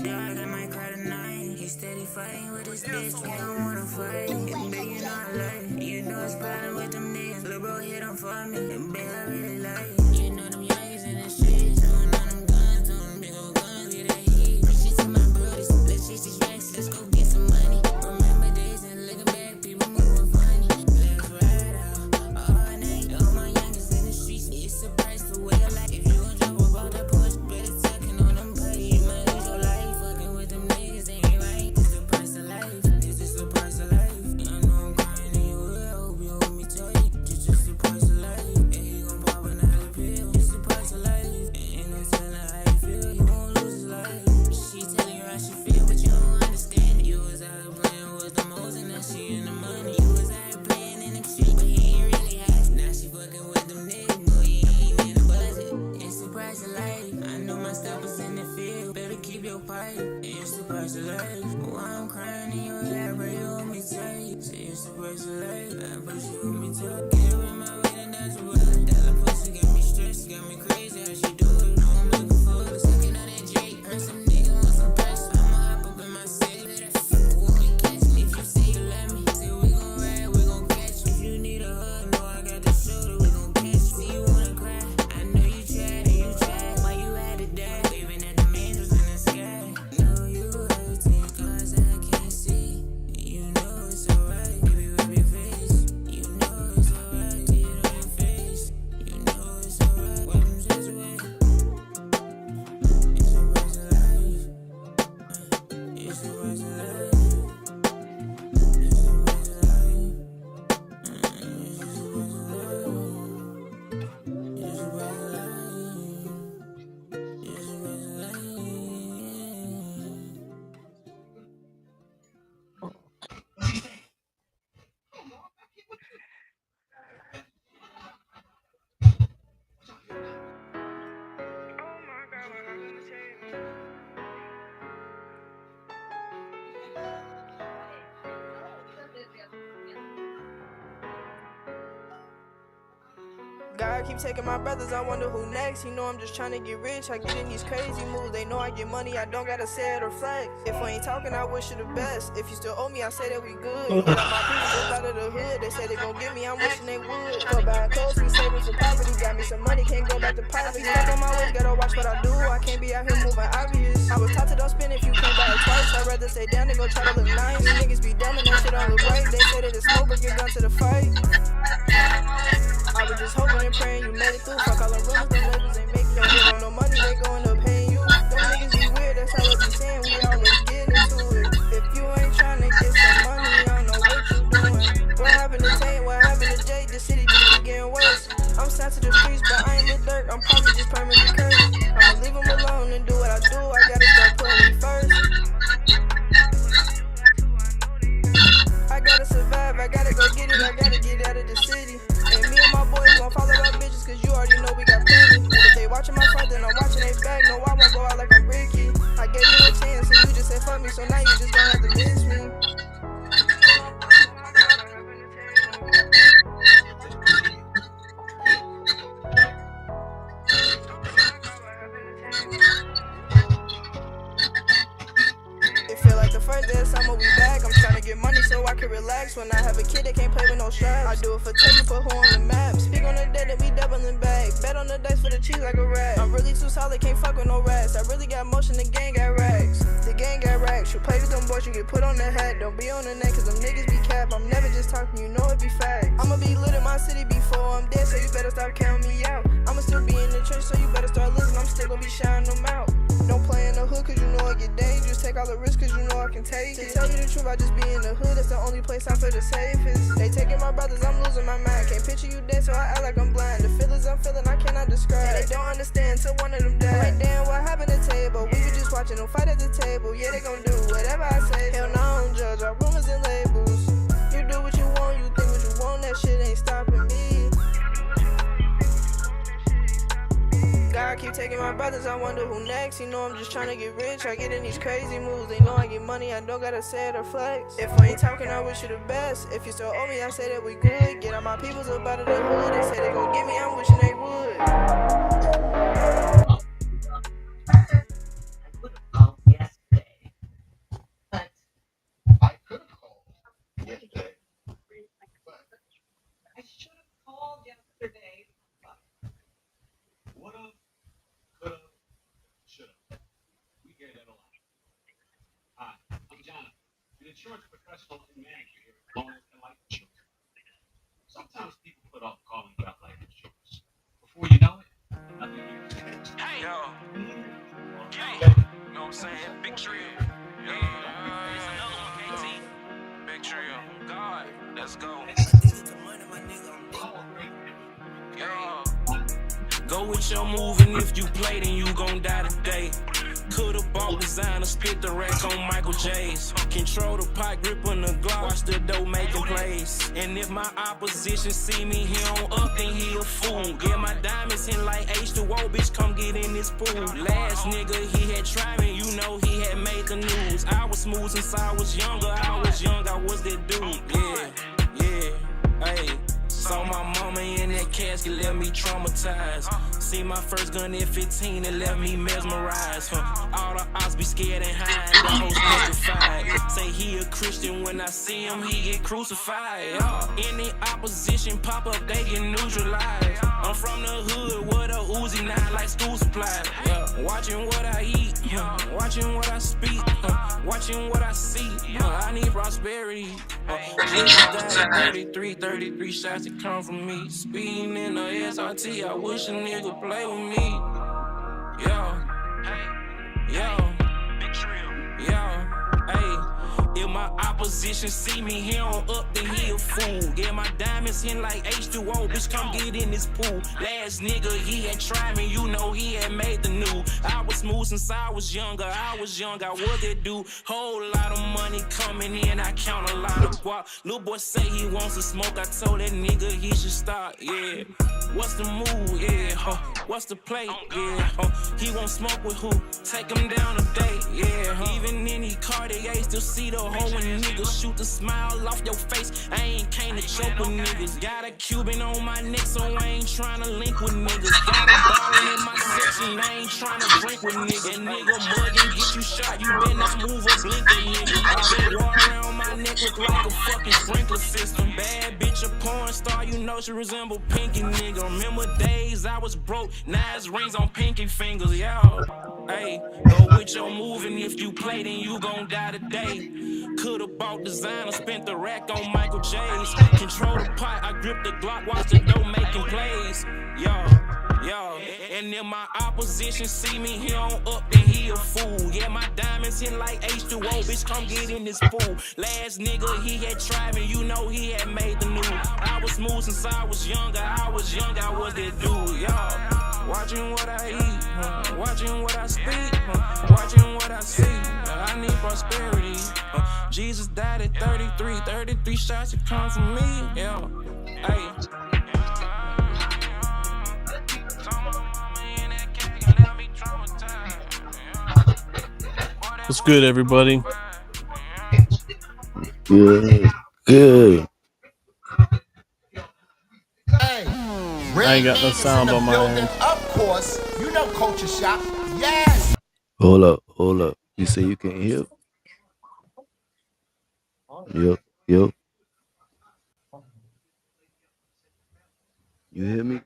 dog, I might cry tonight. He steady fighting with his bitch, he don't wanna fight. Baby, you know I like it. You know it's problem with them niggas. Lil' bro hit on for me, baby, I really like it. You know them youngins in the streets, doing all them guns, doing them big old guns, get that heat. She to my brothers, let's chase these racks, let's go get some money. Remember days and looking back, people moving funny. Let's ride out all night. All my youngins in the streets, it's a price for way of life. If you gon' jump up out that push, better tucking on them putty. You might lose your life, fucking with them niggas ain't right. It's the price of life, it's just the price of life. I know I'm crying in your way, I hope you hold me tight. Just the price of life, and he gon' pop another pill. It's the price of life, ain't no telling how you feel. You won't lose his life. She telling you how she feel, but you don't understand it. You was out here playing with the most, and now she in the money. You was out here playing in the street, but he ain't really hot. Now she fucking with them niggas, no, he ain't in the budget. It's the price of life. I know my steppers in the field. Better keep your pipe. It's the price of life. Why I'm crying in your lap, bro, you hold me tight. Say it's the price of life, but you hold me tight. Get away my way, and that's what that little pussy got me stressed, got me crazy. How she do it? Know I'm looking for it. Sucking on that Drake, heard some niggas want some press. I'ma hop up in my city, let that fuck with me catch me. If you say you let me, say we gon' ride, we gon' catch you. If you need a hug, know I got the shoulder, we gon' catch you. See you wanna cry, I know you tried and you tried. Why you had to die, waving at the angels in the sky. Know you hurting, cause I can't see. You know it's alright, baby, rub your face. You know it's alright, see it on your face. You know it's alright, wipe them tears away. It's the price of life. It's the price of life. It's the price of life. It's just the price of life. It's the price of life. It's the price of life. God keep taking my brothers, I wonder who next. He know I'm just trying to get rich, I get in these crazy moves. They know I get money, I don't gotta say it or flex. If we ain't talking, I wish you the best. If you still owe me, I say that we good. Get out my people up out of the hood, they say they gon' get me, I'm wishing they would. For buying clothes, we saving for poverty. Got me some money, can't go back to poverty. Stuck on my ways, gotta watch what I do. I can't be out here moving obvious. I was taught to don't spend if you can't buy it twice. I'd rather stay down than go try to look nice. These niggas be dumb and that shit don't look right. They say that it's smoke, but get down to the fight. I was just hoping and praying you made it through. Fuck all the rumors, them labels ain't making no give on no money, they going up paying you. Them niggas be weird, that's how they be saying, we always get into it. If you ain't tryna get some money, I don't know what you doing. What happened to Tay, what happened to Jay, the city just keep getting worse. I'm sent to the streets, but I ain't the dirt, I'm probably just permanently cursed. I'ma leave them alone and do what I do, I gotta start putting me first. I gotta survive, I gotta go get it, I gotta get out of the city. And me and my boys gon' follow up bitches, cause you already know we got plenty. If they watching my front, then I'm watching they back. No, I won't go out like I'm Ricky. I gave you a chance and you just said fuck me, so now you just gon' have to miss me. It feel like the first day of summer we back. I'm trying to get money so I can relax. When I have a kid, they can't play with no straps. I do it for taking, put who on the map. Speak on the day that we doubling back. Bet on the dice for the cheese like a rat. I'm really too solid, can't fuck with no rats. I really got motion, the gang got racks. The gang got racks. You play with them boys, you get put on the hat. Don't be on the neck, cause them niggas be cap. I'm never just talking, you know it be fact. I'ma be lit in my city before I'm dead, so you better stop counting me out. I'ma still be in the church, so you better start listening. I'm still gonna be shining them out. Don't play in the hood, cause you know I get dangerous. Take all the risks, cause you know I can take it. To tell you the truth, I just be in the hood. That's the only place I feel the safest. They taking my brothers, I'm losing my mind. Can't picture you dead, so I act like I'm blind. The feelings I'm feeling, I cannot describe. Yeah, they don't understand till one of them died. Like, damn, what happened to table? We were just watching them fight at the table. Yeah, they gon' do whatever I say. Hell no, I don't judge our rumors and labels. You do what you want, you think what you want, that shit ain't stopping me. God keep taking my brothers, I wonder who next. You know I'm just trying to get rich, I get in these crazy moves. They know I get money, I don't gotta say it or flex. If I ain't talking, I wish you the best. If you still owe me, I say that we good. Get all my peoples up out of the hood. They say they gon' get me, I'm wishing they would. I would have called yesterday. Yo, yo, know what I'm saying? Big Trill. Yeah, it's another one, KT. Big Trill. God, let's go. Yo. Go with your move, and if you play, then you gon' die today. Could've bought designer, spit the rack on Michael J's. Control the pot, grip on the Glock, watch the dough making plays. And if my opposition see me here on up, then he a fool. Yeah, my diamonds in like H2O, bitch, come get in this pool. Last nigga, he had tried me, you know he had made the news. I was smooth since I was younger, I was that dude. Yeah, hey. Saw my mama in that casket, left me traumatized. See my first gun at 15, it left me mesmerized. All the odds be scared and hide, the hoes petrified. Say he a Christian, when I see him, he get crucified. Any opposition pop up, they get neutralized. I'm from the hood with a Uzi 9 like school supplies. Watching what I eat, watching what I speak, watching what I see. I need prosperity. Jesus died 33 shots that come from me. Speeding in the SRT, I wish a nigga play with me. Yo, hey, yo, Big Trill, yo, hey. If my opposition see me here on up, then he a fool. Yeah, my diamonds in like H2O, bitch, come get in this pool. Last nigga, he had tried me, you know he had made the news. I was smooth since I was younger, I was that dude. Whole lot of money coming in, I count a lot of guap. Little boy say he wants to smoke, I told that nigga he should start, yeah. What's the move, yeah, what's the play, yeah, he won't smoke with who, take him down today, yeah, even in the Cartier, still see the hoe when niggas shoot the smile off your face. I ain't came to choke with niggas. Got a Cuban on my neck, so I ain't tryna link with niggas. Got a bottle in my section, I ain't tryna drink with niggas. And nigga mug and get you shot, you better not move or blink a nigga. All that water around my neck look like a fucking sprinkler system. Bad bitch, a porn star, you know she resemble Pinky nigga. Remember days I was broke, nice rings on pinky fingers, yo. Hey, go with your move, and if you play, then you gon' die today. Could've bought designer, spent the rack on Michael J's. Control the pot, I grip the Glock, watch the dough making plays. Yo, and if my opposition see me here on up, then he a fool. Yeah, my diamonds in like H2O, bitch, come get in this pool. Last nigga, he had tried me, you know he had made the news. I was smooth since I was younger, I was that dude, yo. Watching what I eat, watching what I speak, watching what I see. I need prosperity. Jesus died at 33 shots that come from me. Yeah, hey. What's good, everybody? Good. Good. Hey, I ain't got no sound on my end. Of course, you know Cultcha Shoc. Yes. Hold up. You say you can't hear? Yep. You hear me?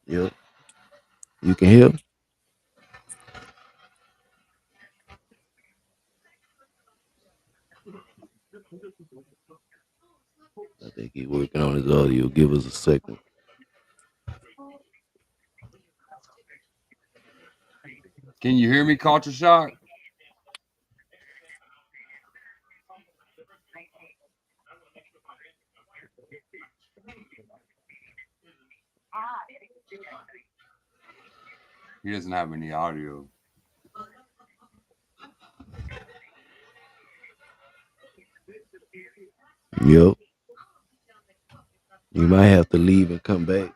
Yep. You can hear? I think he's working on his audio. Give us a second. Can you hear me, Cultcha Shoc? He doesn't have any audio. Yep. You might have to leave and come back.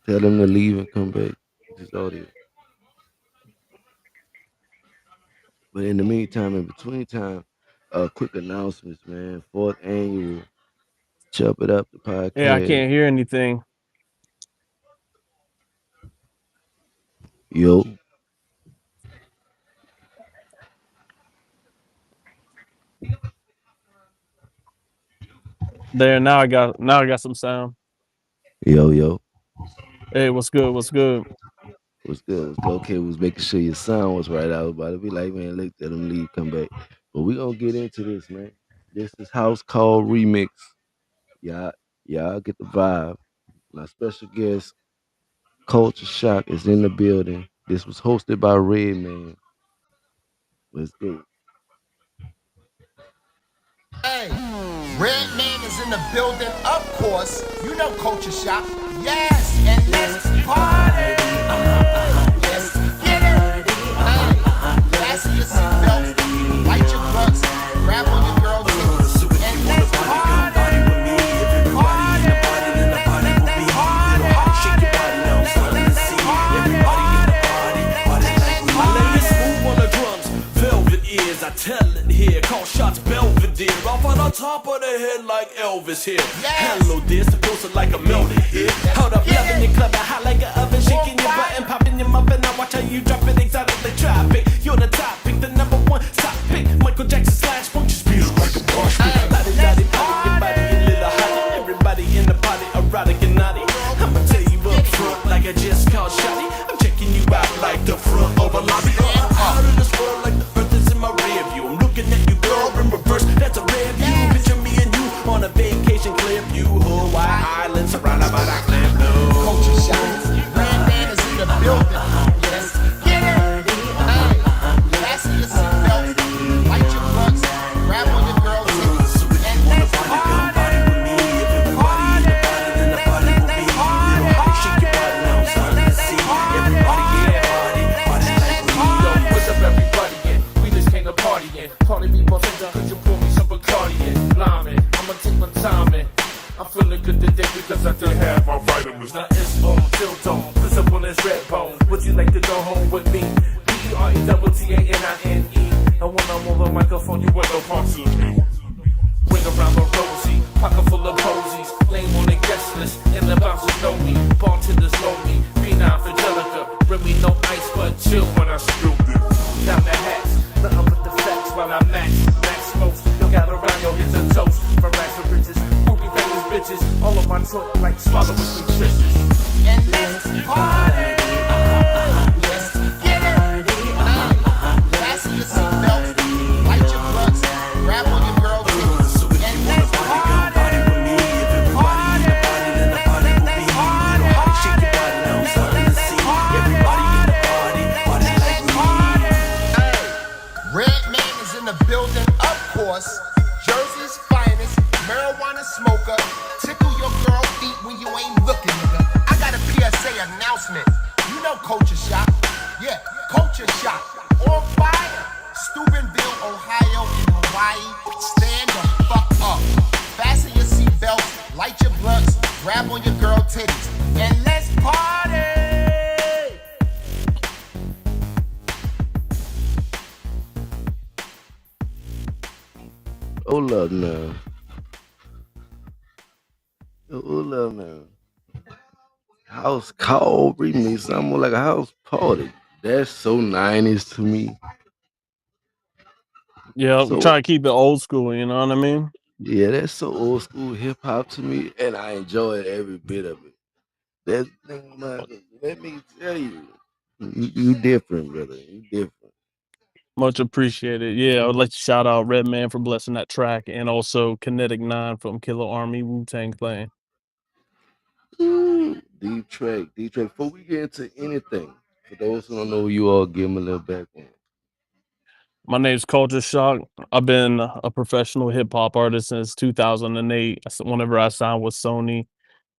Tell him to leave and come back. His audio. But in the meantime, in between time, quick announcements, man. 4th annual Chop It Up the podcast. Yeah, I can't hear anything. Yo. There, now I got some sound. Yo. Hey, what's good? What's good? Was good. Was good. Okay, was making sure your sound was right. I was about to be like, man, look at him leave, come back. But we gonna get into this, man. This is House Call Remix. Y'all, y'all get the vibe. My special guest, Cultcha Shoc, is in the building. This was hosted by Redman. Let's go. Hey, Red Man is in the building, of course. You know Cultcha Shoc. Yes, and let's party. Let's get it. Hey, fasten your seatbelts, light your blunts, grab on your girl titties, and let's party. I tell it here, call shots Belvedere. Off on the top of the head like Elvis here. Yes. Hello, this the closer like a melted here. Hold up, loving your club, hot like an oven, shaking your button, popping your muffin. I watch how you drop it exotically traffic. You're the topic, the number one top pick. Michael Jackson slash funk, just feel like a boss. Lottie, lottie, party, your body a little hottie. Everybody in the party, erotic and naughty. I'ma tell you up front, like I just called Shotty. I'm checking you out like the front of a lobby. Out of this world, like the earth is in my rear view. I'm looking at you, girl, in reverse. That's a rare view. Picture me and you on a vacation, clear view, Hawaii Island, surrounded by that clear blue. Cultcha Shoc. Red Man is in the building. Let's get it. Hey, fasten your seatbelts, light your blunts, grab on your girl titties, and let's party. Party people think that could you pour me some Bacardi in? Liming, I'ma take my time in. I'm feeling good today because I still have my vitamins. Now it's on, till dawn, put up on this red bone. Would you like to go home with me? B-E-R-E-T-T-A-N-I-N-E. And when I'm on the microphone, you want no parts of me. Ring around the rosy, pocket full of posies. Lame on the guest list, and the bouncers know me. Bartenders know me, B9 for Angelica. Bring me no ice, but chill when I spill this. Down the hats, nothing but the facts while I max smokes. Yo, got around, yo, here's a toast. From rags to riches, movie bangers, bitches. All of my truck like swallow with nutritious. And let's party. Let's get it. Fasten your seatbelts, light your blunts, grab on your girl titties, and let's party. Red Man is in the building, of course. Jersey's finest, marijuana smoker. Tickle your girl feet when you ain't looking, nigga. I got a PSA announcement. You know Cultcha Shoc. Yeah, Cultcha Shoc. On fire. Steubenville, Ohio, and Hawaii. Stand the fuck up. Fasten your seatbelts, light your blunts, grab on your girl titties, and let's party. Hold up now. Hold up now. House Call Remix. Sound more like a house party. That's so 90s to me. Yeah, I'm So trying to keep it old school. You know what I mean? yeah, that's so old school hip hop to me, and I enjoy every bit of it. That's the thing about it. Let me tell you, you different, brother. You different. Much appreciated. Yeah, I would like to shout out Redman for blessing that track, and also Kinetic Nine from Killer Army Wu Tang Clan. Deep track, deep track. Before we get into anything, for those who don't know who you are, give them a little background. My name's Cultcha Shoc. I've been a professional hip hop artist since 2008. Whenever I signed with Sony,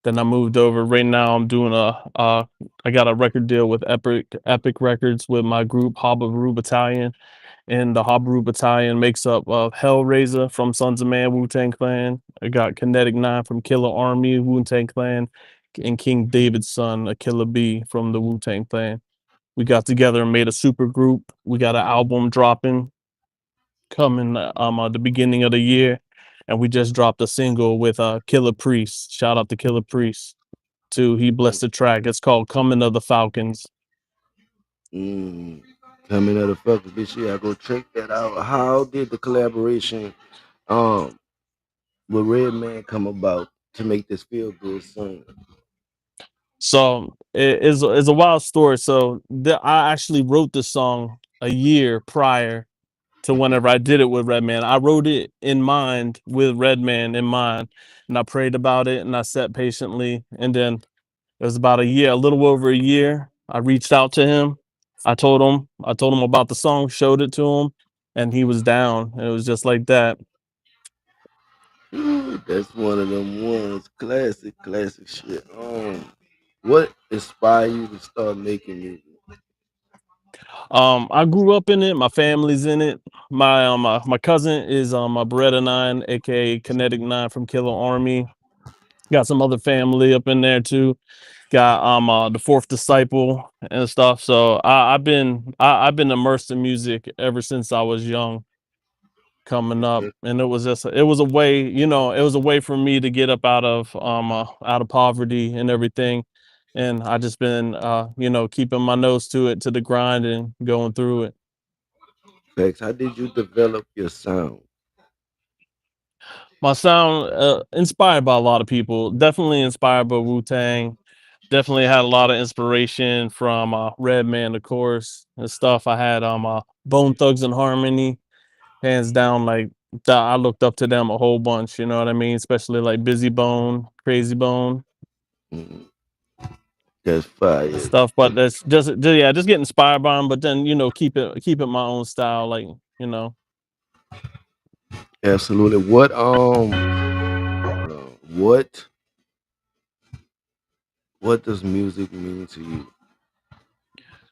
then I moved over. Right now, I'm doing I got a record deal with Epic Records with my group Habaru Battalion, and the Habaru Battalion makes up of Hellraiser from Sons of Man Wu Tang Clan. I got Kinetic Nine from Killer Army Wu Tang Clan, and King David's son, a Killer B from the Wu Tang Clan. We got together and made a super group. We got an album dropping coming the beginning of the year, and we just dropped a single with Killer Priest. Shout out to Killer Priest too. He blessed the track. It's called "Coming of the Falcons." Mm, coming out of fucking bitch, yeah, I go check that out. How did the collaboration um with Redman come about to make this feel good song? So it is a wild story. So I actually wrote the song a year prior to whenever I did it with Redman. I wrote it in mind with Redman in mind, and I prayed about it and I sat patiently. And then it was about a year, a little over a year. I reached out to him. I told him about the song, showed it to him, and he was down. It was just like that. Ooh, that's one of them ones. Classic shit. What inspired you to start making music? I grew up in it. My family's in it. My cousin is my Beretta 9, aka Kinetic 9 from Killer Army. Got some other family up in there too. Got the Fourth Disciple and stuff. So I've been immersed in music ever since I was young, coming up, Okay. and it was a way, it was a way for me to get up out of poverty and everything. And I just been keeping my nose to it, to the grind, and going through it. Facts. How did you develop your sound? My sound, inspired by a lot of people. Definitely inspired by Wu Tang. Definitely had a lot of inspiration from Redman, of course, and stuff. I had Bone Thugs and Harmony, hands down. Like that, I looked up to them a whole bunch. You know what I mean? Especially like Busy Bone, Crazy Bone, Mm, that's fire. and stuff. But that's yeah, just get inspired by them. But then keep it my own style. Like you know, Absolutely. What what does music mean to you?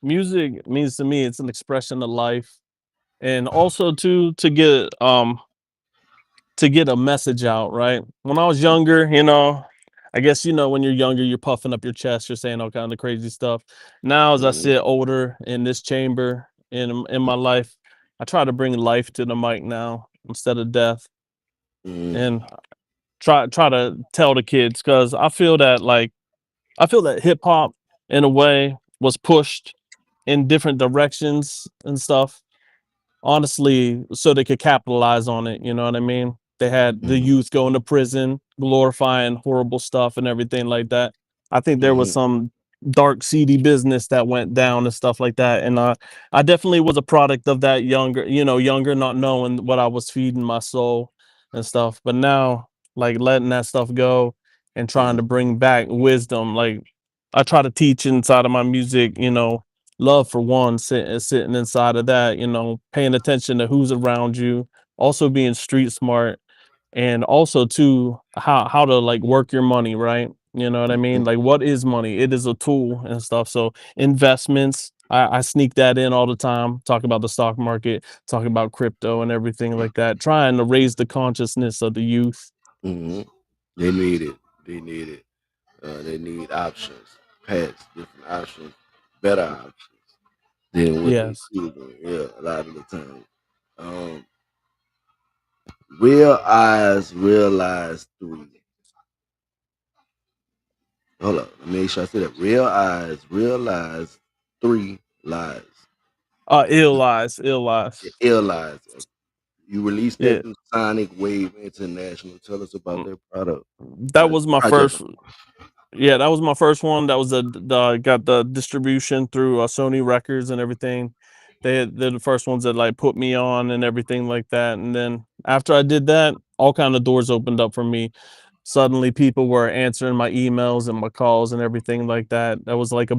music means to me it's an expression of life, and also to get a message out, right? When I was younger, I guess when you're younger, you're puffing up your chest, you're saying all kind of crazy stuff. Now, as I Mhm, sit older in this chamber in my life, I try to bring life to the mic now instead of death, mhm, and try to tell the kids because I feel that hip hop in a way was pushed in different directions and stuff, honestly, so they could capitalize on it, you know what I mean? They had the mhm, youth going to prison, glorifying horrible stuff and everything like that. I think there was mhm, some dark, seedy business that went down and stuff like that. And I definitely was a product of that younger, not knowing what I was feeding my soul and stuff. But now, like letting that stuff go and trying mhm, to bring back wisdom, like I try to teach inside of my music, love for one, sitting inside of that, paying attention to who's around you, also being street smart, and also too how to like work your money, right? You know what I mhm, mean? Like what is money? It is a tool and stuff. So investments, I sneak that in all the time, talk about the stock market, talk about crypto and everything like that, trying to raise the consciousness of the youth. mhm. They need it. They need it. They need options, paths, different options, better options than what they Yes. see doing. Yeah, a lot of the time. Um, Real eyes realize three. Hold up, make sure I say that. Real eyes realize three lies. Ill lies, ill lies. Ill lies. You released that Yeah. through Sonic Wave International. Tell us about mm, their product, That was my project. first. Yeah, that was my first one. That was the got the distribution through Sony Records and everything. They're the first ones that like put me on and everything like that. And then after I did that, all kind of doors opened up for me. Suddenly, people were answering my emails and my calls and everything like that. That was like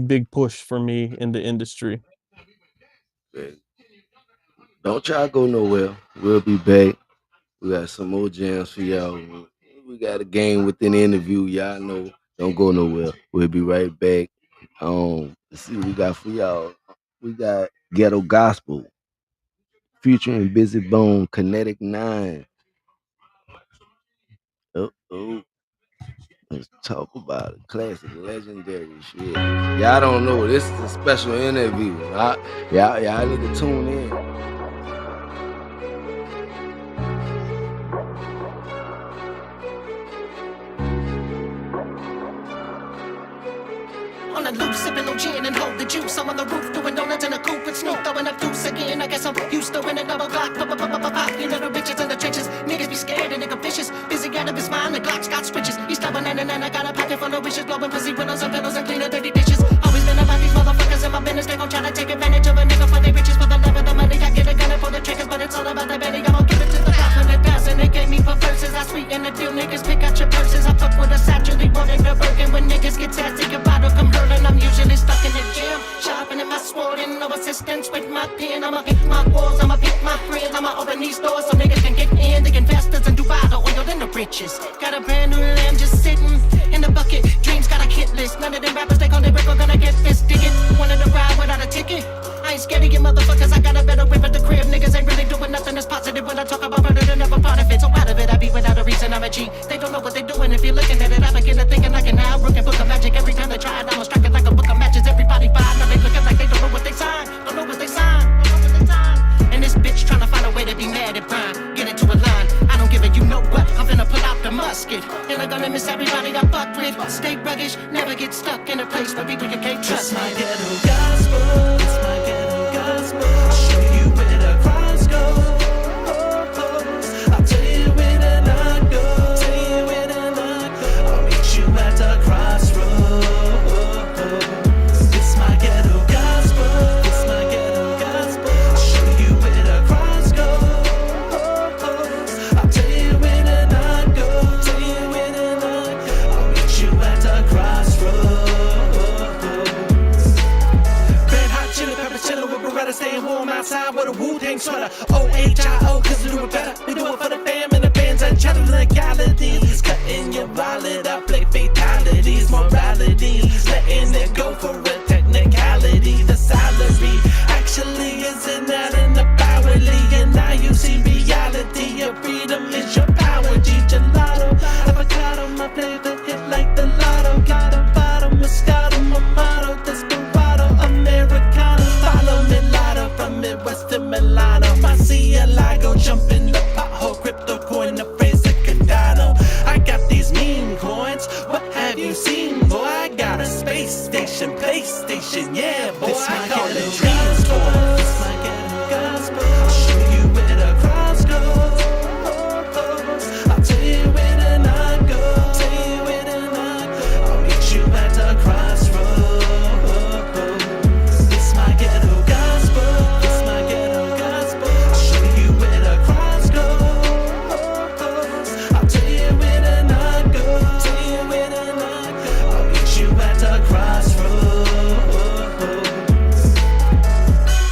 big push for me in the industry. Man, don't y'all go nowhere. We'll be back. We got some more jams for y'all. We got a game within the interview. Y'all know. Don't go nowhere. We'll be right back. Let's see what we got for y'all. We got Ghetto Gospel featuring Busy Bone, Kinetic 9. Oh, let's talk about it. Classic, legendary shit. Y'all don't know. This is a special interview. Y'all need to tune in. On the loose, sipping no gin and hold the juice. I'm on the roof doing donuts in a coupe with Snoop, throwing up deuce again. I guess I'm used to winning double clock. Pop. You know the bitches in the trenches. Niggas be scared and nigga vicious. Busy out of his mind, the Glock's got switches. He's stubborn and I got a pocket full of wishes, blowing pussy with pick my walls, I'ma pick my friends, I'ma open these doors so niggas can get in. The investors in Dubai, the oil and the riches. Got a brand new lamb just sitting in the bucket. Dreams got a hit list. None of them rappers they call it rip are gonna get this ticket. Wanted to ride without a ticket. I ain't scared of you motherfuckers, I got a better whip at the crib. Niggas ain't really doing nothing that's positive when I talk about murder, they're never part of it. So out of it, I be without a reason, I'm a G. They don't know what they doing if you're looking at it. I begin to thinking like an now broken book of magic. Every time they try it, I'ma strike it like a book of matches. Everybody fine, now they looking like they don't know what they sign. Don't know what they sign. And this bitch tryna find a way to be mad at Brian. Get into a line, I don't give a you know what. I'm finna pull out the musket. And I'm gonna miss everybody I fuck with. Stay ruggish, never get stuck in a place where people you can't trust. It's my ghetto gospel. It's my ghetto gospel. I'll show you where the cross goes. I'll tell you where the luck goes. Tell you where the luck goes. I'll meet you at the crossroads. It's my ghetto gospel. It's my ghetto gospel. I'll show you where the cross goes. I'll tell you where the luck goes. Tell you where the luck goes. I'll meet you at the crossroads. Red hot chili pepper chiller with Beretta, staying warm outside with a Wu-Tang sweater. OHIO, cause we do it better. We do it for the fam and the bands and cheddar legalities. Cutting your wallet out, play fatalities, moralities. Letting it go for a technicality. The salary actually isn't that in the hourly. And now you see reality. Your freedom is your power. G gelato, avocado, my flavor hit like the lotto. Got the bottom, Moscato, my motto. Desperado, Americano. Follow me, Lotto, from Midwest to Milano. Murcielago, jump in the pothole. Crypto coin, the phrase of Cardano. I got these meme coins. What have you seen, boy? I got a space station, PlayStation, yeah, boy. This I call it dreams, boy. It's my ghetto gospel. I'll show you where the cross goes. I'll tell you where the luck goes. Tell you where the luck goes. I'll meet you at the crossroads. It's my ghetto gospel. It's my ghetto gospel. I'll show you where the cross goes. I'll tell you where the luck goes. Tell you where the luck goes. I'll meet you at the crossroads.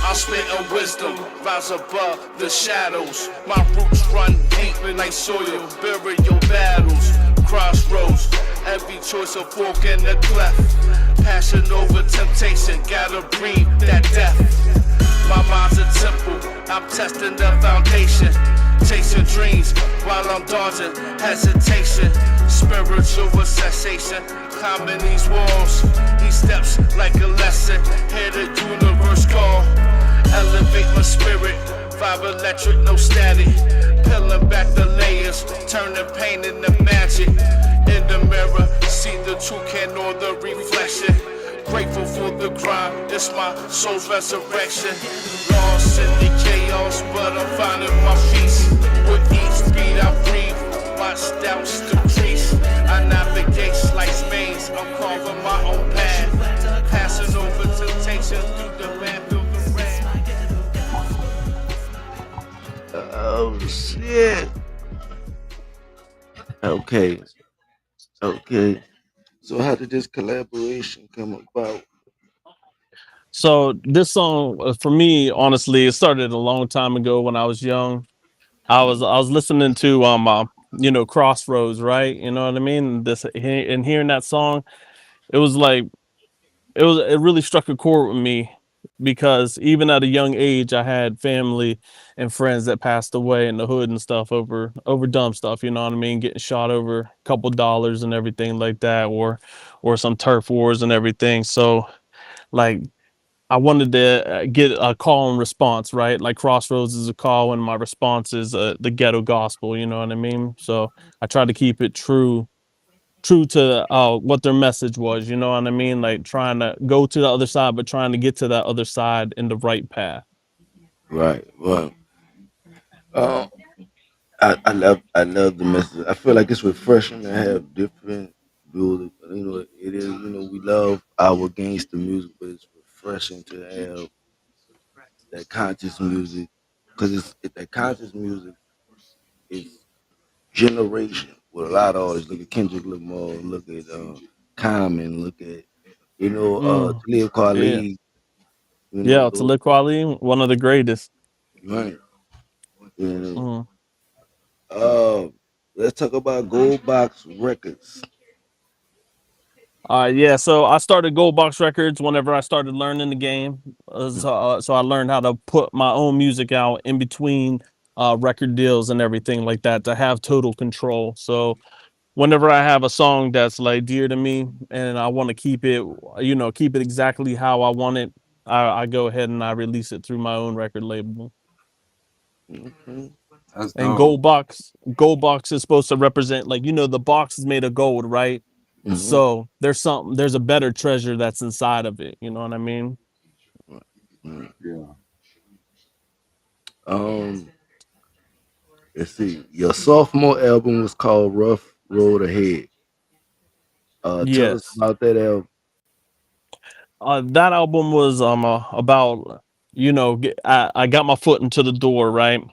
I'm spitting wisdom, rise above the shadows. My roots run deep like soil, burial battles, crossroads. Every choice a fork in the cleft. Passion over temptation, gotta breathe that death. My mind's a temple, I'm testing the foundation. Chasing dreams while I'm dodging hesitation. Spiritual cessation, climbing these walls. These steps like a lesson, hear the universe call. Elevate my spirit, vibe electric, no static. Peeling back the layers, turning pain into magic. In the mirror, see the toucan or the reflection. Grateful for the grind, it's my soul's resurrection. Lost in the chaos, but I'm finding my peace. With each beat I breathe, my doubts decrease. I navigate life's maze, I'm carving my own path. Passing over temptation through the battlefield of red. Oh shit. Okay. Okay. So how did this collaboration come about? So this song, for me, honestly, it started a long time ago when I was young. I was listening to Crossroads, right? You know what I mean? And hearing that song, it was like it really struck a chord with me because even at a young age, I had family and friends that passed away in the hood and stuff over dumb stuff. You know what I mean? Getting shot over a couple dollars and everything like that, or some turf wars and everything. So like I wanted to get a call and response, right? Like Crossroads is a call, and my response is the ghetto gospel. You know what I mean? So I tried to keep it true to what their message was. You know what I mean? Like trying to go to the other side, but trying to get to that other side in the right path. Right. Well, um, I love the message. I feel like it's refreshing to have different music. You know, it is. You know, we love our gangster music, but it's refreshing to have that conscious music because that conscious music is generation with a lot of artists. Look at Kendrick Lamar, look at Common, look at Mm, Talib yeah. Kweli. You know Yeah, those. Talib Kweli, one of the greatest. Right. You know. Mhm. Uh, let's talk about Gold Box Records. Yeah, so I started Gold Box Records whenever I started learning the game. So I learned how to put my own music out in between record deals and everything like that to have total control. So whenever I have a song that's like dear to me and I want to keep it, keep it exactly how I want it, I go ahead and I release it through my own record label. Okay. That's And dope. gold box is supposed to represent, like, the box is made of gold, right? Hmm. So there's a better treasure that's inside of it. You know what I mean? Yeah. Um, let's see. Your sophomore album was called Rough Road Ahead. Tell us Yes. about that album. That album was about, I got my foot into the door, right?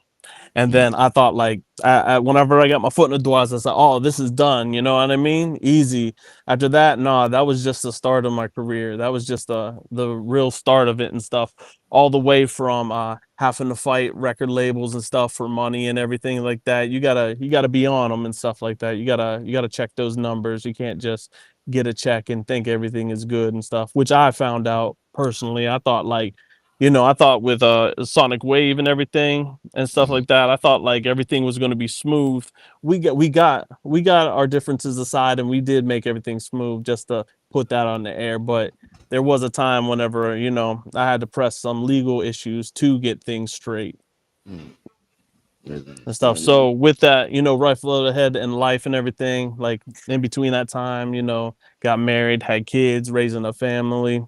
And Mhm. then I thought, like, whenever I got my foot in the door, I was just like, "Oh, this is done." You know what I mean? Easy. After that, no, that was just the start of my career. That was just the real start of it and stuff. All the way from having to fight record labels and stuff for money and everything like that. You gotta be on them and stuff like that. You gotta check those numbers. You can't just get a check and think everything is good and stuff. Which I found out personally. I thought, like, I thought with Sonic Wave and everything and stuff Mhm. like that, I thought like everything was going to be smooth. We got our differences aside, and we did make everything smooth just to put that on the air. But there was a time whenever, I had to press some legal issues to get things straight Mhm. That's and stuff. understandable. So with that, right flow ahead in life and everything, like in between that time, got married, had kids, raising a family,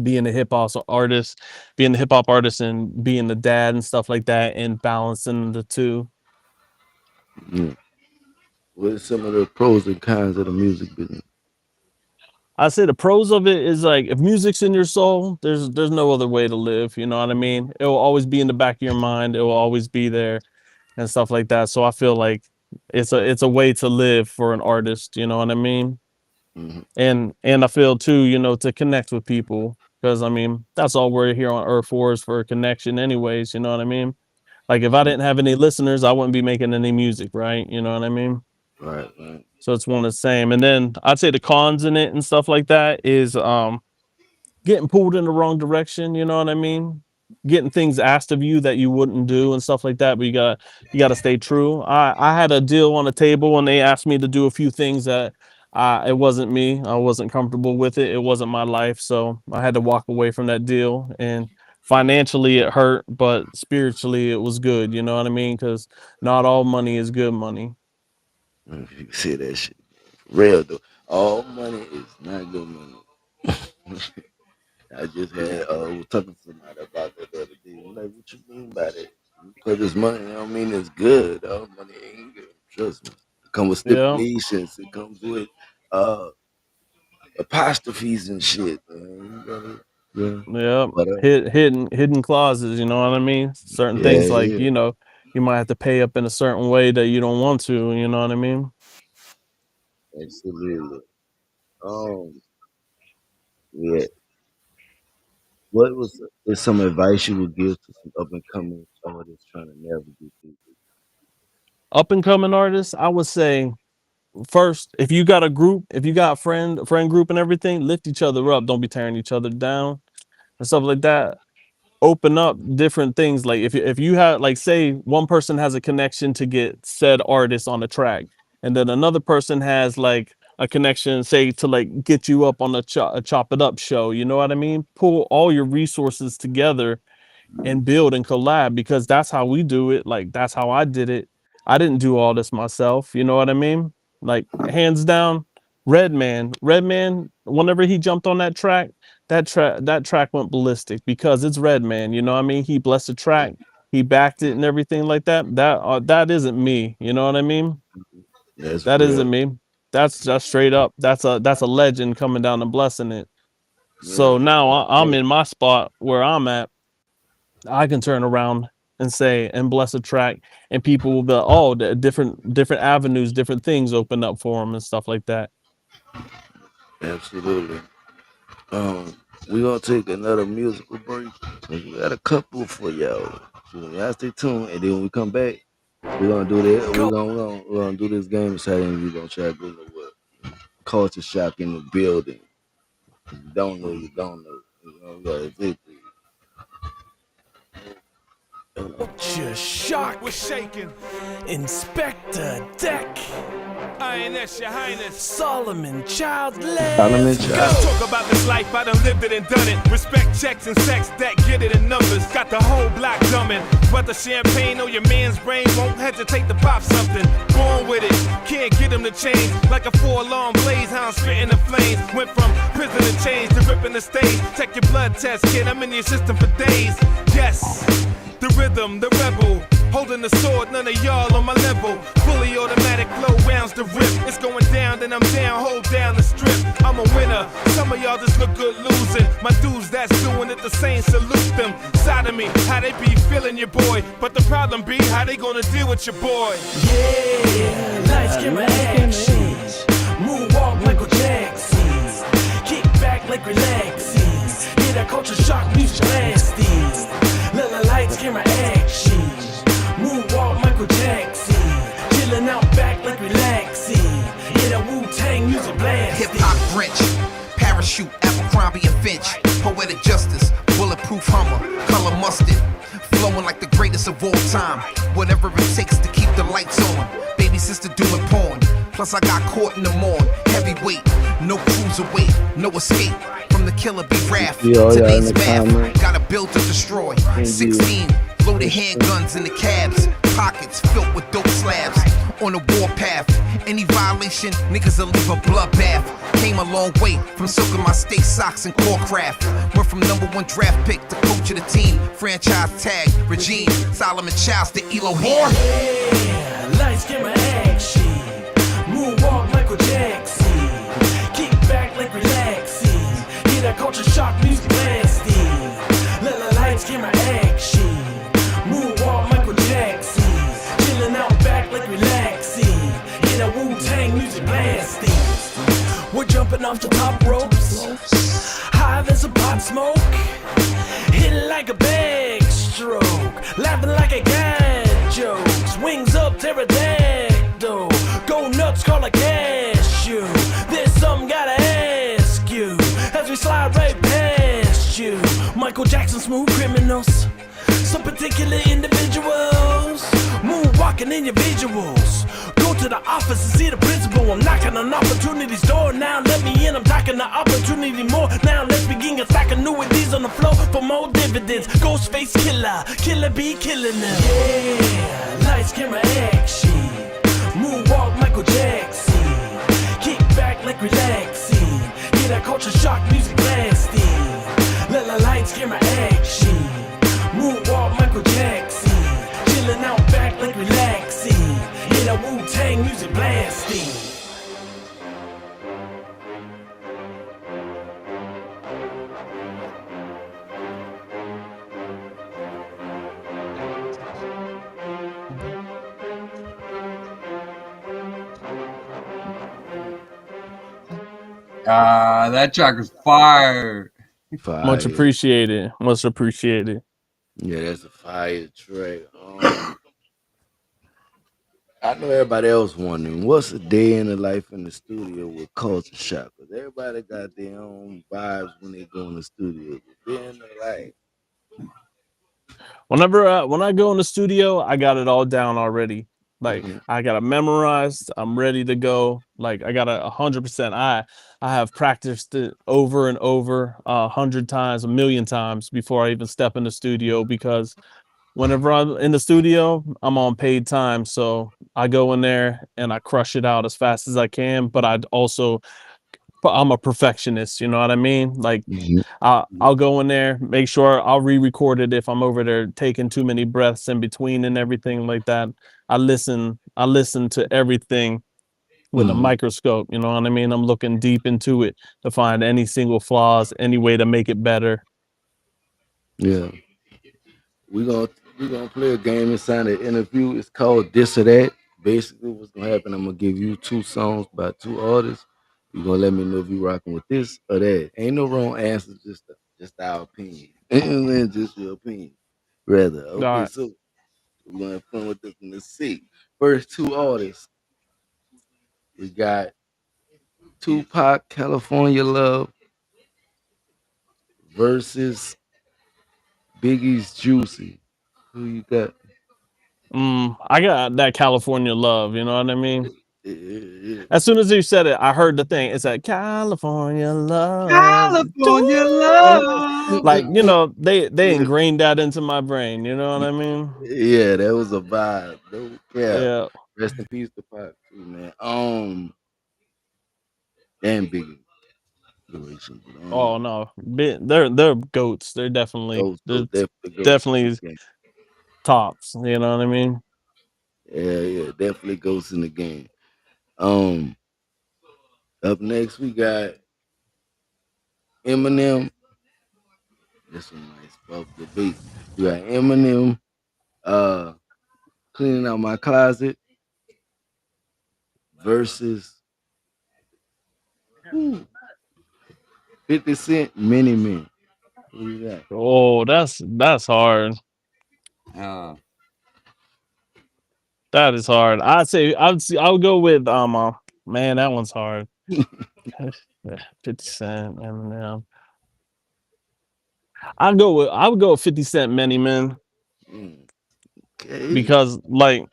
being a hip hop artist and being the dad and stuff like that, and balancing the two. Yeah. What are some of the pros and cons of the music business? I say the pros of it is, like, if music's in your soul, there's no other way to live. You know what I mean? It will always be in the back of your mind. It will always be there and stuff like that. So I feel like it's a way to live for an artist. You know what I mean? Hmm. And I feel too, to connect with people, because I mean that's all we're here on earth for, is for a connection, anyways. You know what I mean? Like, if I didn't have any listeners, I wouldn't be making any music, right? You know what I mean? Right, right. So it's one of the same. And then I'd say the cons in it and stuff like that is getting pulled in the wrong direction, you know what I mean? Getting things asked of you that you wouldn't do and stuff like that, but you gotta stay true. I had a deal on the table and they asked me to do a few things that it wasn't me. I wasn't comfortable with it. It wasn't my life. So I had to walk away from that deal. And financially it hurt, but spiritually it was good, you know what I mean? Because not all money is good money. If you say that shit, for real though. All money is not good money. I just was talking to somebody about that the other day. I'm like, what you mean by that? Because it's money, I don't mean it's good. All money ain't good. Trust me. It comes with Yeah. stipulations. It comes with uh apostrophes and shit, man. Yeah. Yeah, But hidden clauses, you know what I mean? Certain yeah, things, like, yeah, you might have to pay up in a certain way that you don't want to, you know what I mean? absolutely. Um, yeah. What was is some advice you would give to some up and coming artists trying to navigate through this? Up and coming artists, I would say, first, if you got a group, if you got a friend group and everything, lift each other up. Don't be tearing each other down and stuff like that. Open up different things. Like, if you have, like, say one person has a connection to get said artist on the track, and then another person has like a connection, say, to like get you up on a chop it up show. You know what I mean? Pull all your resources together and build and collab, because that's how we do it. Like, that's how I did it. I didn't do all this myself. You know what I mean? Like, hands down, Redman, whenever he jumped on that track went ballistic, because it's Redman. You know what I mean? He blessed the track, he backed it and everything like that. That isn't me. You know what I mean? That's That real. isn't me. That's just straight up. That's a legend coming down and blessing it. Yeah, So now that's I'm real. in my spot where I'm at. I can turn around and say and bless a track, and people will be like, oh, the different avenues, different things open up for them and stuff like that. Absolutely. Um, We gonna take another musical break. 'Cause we got a couple for y'all. So y'all stay tuned, and then when we come back, we're gonna do that. We're gonna do this game inside, and we're gonna try to go to what culture shock in the building. If you don't know, you don't know. You know, we gotta take Cultcha Shoc. We're shaking. Inspector Deck. INS, Your Highness. Solomon Child, Parliament let's child. go. Talk about this life, I done lived it and done it. Respect checks and sex, that get it in numbers. Got the whole block dumbing. Whether champagne or your man's brain, won't hesitate to pop something. Born with it, can't get him to change. Like a 4-alarm blaze, how I'm spitting the flames. Went from prison to change to ripping the stage. Check your blood test, kid, I'm in your system for days. Yes. The rhythm, the rebel, holding the sword, none of y'all on my level. Fully automatic flow rounds the rip. It's going down, then I'm down, hold down the strip. I'm a winner, some of y'all just look good losing. My dudes that's doing it the same, salute them. Side of me, how they be feeling your boy. But the problem be, how they gonna deal with your boy. Yeah, lights, camera, action. Moonwalk, Michael Jackson. Kick back like relaxing. Hear that Cultcha Shoc music blasting. Little lights, camera, action. Moonwalk, Michael Jackson. Chillin' out back like relaxing. Yeah, that Wu-Tang music blasting. Hip-hop Grinch, parachute, Abercrombie and Finch. Poetic justice, bulletproof Hummer, color mustard. Flowing like the greatest of all time. Whatever it takes to keep the lights on. Baby sister doing porn. Plus I got caught in the morn. Heavyweight, no cruiserweight, no escape. From the killer be wrath. Today's math, got a build to destroy. 16 loaded handguns in the cabs. Pockets filled with dope slabs. On the warpath, any violation, niggas will leave a bloodbath. Came a long way from soaking my steak socks and core craft. Went from #1 draft pick to coach of the team. Franchise tag, regime, Solomon Childs to Elohim. Yeah, lights, camera, action. Moonwalk, Michael Jackson. Kick back like relaxing. Hear that Cultcha Shoc music blasting. Little lights, camera, action. Moonwalk, Michael Jackson. Chillin' out back like relaxing. Hear that Wu-Tang music blasting. We're jumping off the top ropes. High as a pot smoke. Hitting like a backstroke. Laughing like a guy jokes. Wings up, pterodactyl. Go nuts, call a cashew. There's something gotta ask you. As we slide right past you. Michael Jackson, smooth criminals. Some particular individuals. Moonwalking in your visuals. Go to the office and see the principal. I'm knocking on opportunity's door. Now let me in, I'm talking the opportunity more. Now let's begin a stack of annuities on the floor for more dividends. Ghostface killer, killer be killing them. Yeah, lights, camera, action. Moonwalk, Michael Jackson. Kick back like relaxing. Hear that Cultcha Shoc music blasting. Little lights, camera, action. Moonwalk, Michael Jackson. Chillin' out back like relaxing. Hear that Wu-Tang music blasting. That track is fire. Fire. Much appreciated. Much appreciated. Yeah, that's a fire track. I know everybody else wondering what's a day in the life in the studio with Cultcha Shoc. 'Cause everybody got their own vibes when they go in the studio. But day in the life. Whenever when I go in the studio, I got it all down already. Like I got it memorized. I'm ready to go. Like I got 100%. I have practiced it over and over 100 times, 1,000,000 times before I even step in the studio. Because whenever I'm in the studio, I'm on paid time, so I go in there and I crush it out as fast as I can. But I'm a perfectionist, you know what I mean? Like I'll go in there, make sure I'll re-record it if I'm over there taking too many breaths in between and everything like that. I listen to everything with a microscope, you know what I mean? I'm looking deep into it to find any single flaws, any way to make it better. Yeah. We're gonna play a game inside the interview. It's called This or That. Basically, what's gonna happen, I'm gonna give you 2 songs by 2 artists. You gonna let me know if you rocking with this or that. Ain't no wrong answer, just our opinion. And just your opinion. Rather. All Okay, right. so we're gonna have fun with this one. Let's see. First two artists. We got Tupac, California Love versus Biggie's Juicy. Who you got? I got that California love. You know what I mean? Yeah. As soon as you said it, I heard the thing. It's like California love. California love. Like, they ingrained that into my brain. You know what I mean? Yeah, that was a vibe. Yeah. Yeah. Rest in peace to Pac too, man. And Biggie. Generation, but, Oh no, they're goats. They're definitely goes in the definitely game. tops. You know what I mean? Yeah, definitely goes in the game. Um, Up next we got Eminem. This one nice above the beat. We got Eminem, uh, cleaning out my closet versus who? 50 Cent, Mini Men. Who you got? Oh, that's hard. Uh, That is hard. I would go with man, that one's hard. 50 Cent, Eminem. I would go with 50 Cent, Many Men, Mm, okay. because like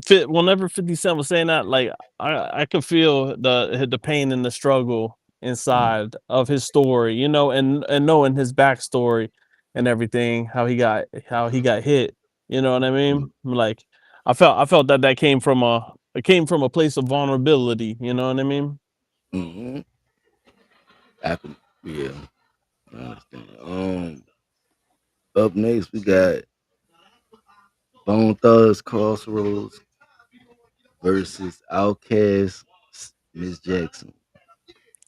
whenever 50 Cent was saying that, like I could feel the pain and the struggle inside of his story, and knowing his backstory and everything, how he got hit. You know what I Mm, mean? Like I felt that came from a place of vulnerability. You know what I mean? mm-hmm. Yeah, I understand. Up next we got Bone Thugs Crossroads versus Outkast Miss Jackson.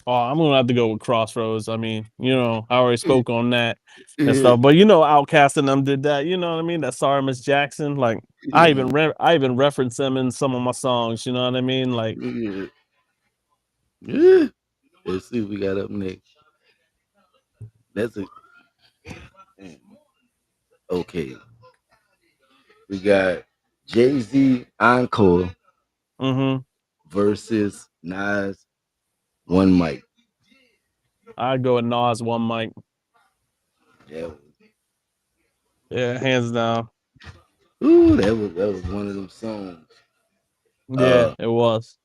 Oh, I'm gonna have to go with Crossroads. I mean, I already spoke on that and Yeah, stuff, but Outkast and them did that. You know what I mean? That Sorry Miss Jackson. Like yeah, I even reference them in some of my songs. You know what I mean? Like, yeah, yeah. Let's see what we got up next. That's a okay. We got Jay Z Encore mm-hmm. versus Nas One Mic. I go with Nas One Mic. Yeah, Yeah, hands down. that was one of them songs. Yeah, Uh, it was.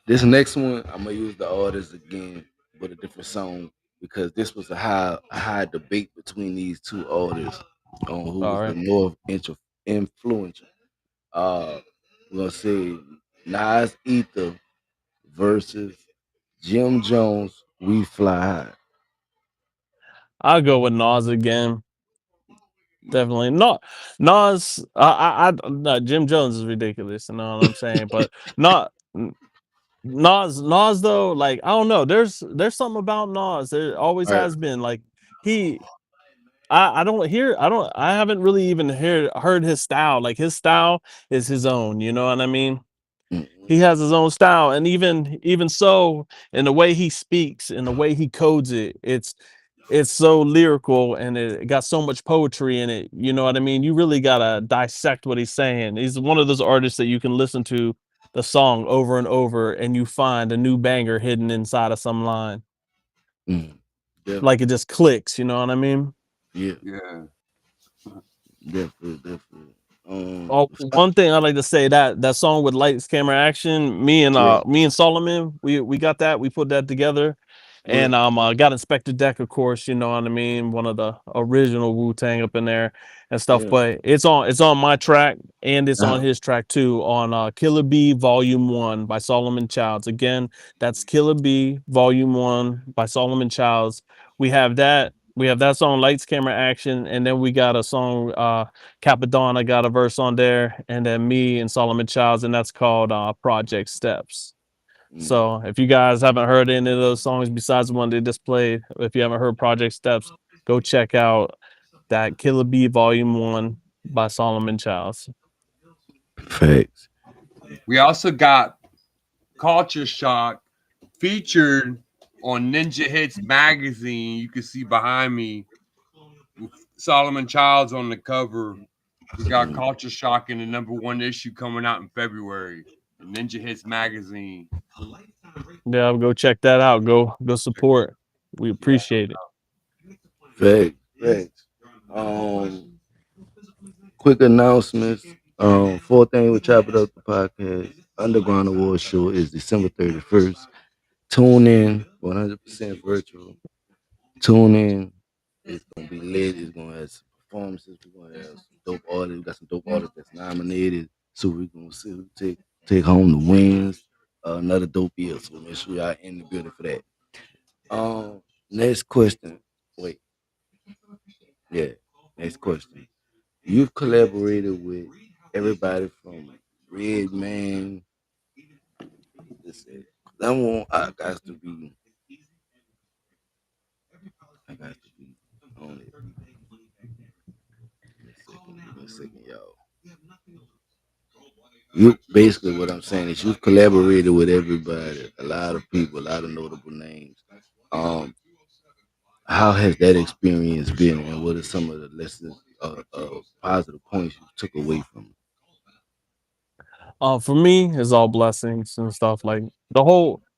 this next one I'm gonna use the artist again with a different song because this was a high debate between these two artists on who All was the right. more influential. Uh, we're gonna say Nas Ether versus Jim Jones. We Fly High. I'll go with Nas again. Definitely not Nas. No, Jim Jones is ridiculous. You know what I'm saying? But not Nas though. Like, I don't know. There's something about Nas. There always All right. has been. Like, he. I don't hear. I haven't really even heard his style. Like, his style is his own. You know what I mean? Mhm, He has his own style, and even so, in the way he speaks, in the way he codes it, it's so lyrical, and it got so much poetry in it. You know what I mean? You really gotta dissect what he's saying. He's one of those artists that you can listen to the song over and over, and you find a new banger hidden inside of some line. mhm. Like, it Definitely. just clicks. You know what I mean? Yeah, yeah. definitely. Oh, Stop. one thing I'd like to say, that song with lights, camera, action. Yeah, Me and Solomon, we got that. We put that together, yeah. and got Inspector Deck, of course. You know what I mean? One of the original Wu Tang up in there and stuff. Yeah. But it's on my track, and it's on Uh-huh. his track too, on Killer B Volume One by Solomon Childs. Again, that's Killer B Volume One by Solomon Childs. We have that. We have that song, Lights, Camera, Action, and then we got a song. Capadonna got a verse on there, and then me and Solomon Childs, and that's called Project Steps. Mm. So if you guys haven't heard any of those songs besides the one they just played, if you haven't heard Project Steps, go check out that Killer B Volume One by Solomon Childs. Facts. We also got Cultcha Shoc featured on Ninja Hits magazine, you can see behind me with Solomon Childs on the cover. We got Cultcha Shoc in the #1 issue coming out in February. Ninja Hits magazine. Yeah, I'll go check that out. Go support. We appreciate it. Facts, facts. Um, quick announcements. Fourth thing we chop it up the podcast. Underground Award Show is December 31st. Tune in, 100% virtual. Tune in. It's gonna be lit. It's gonna have some performances. We're gonna have some dope artists. We got some dope artists that's nominated. So we're gonna see who take home the wins. Another dope year. So make sure y'all in the building for that. Next question. Wait, yeah. Next question. You've collaborated with everybody from Redman. This is, that one I got to be. I got to be on it. Give me a second, y'all. You basically what I'm saying is you've collaborated with everybody, a lot of people, a lot of notable names. Um, how has that experience been, and what are some of the lessons, positive points you took away from it? For me, it's all blessings and stuff. Like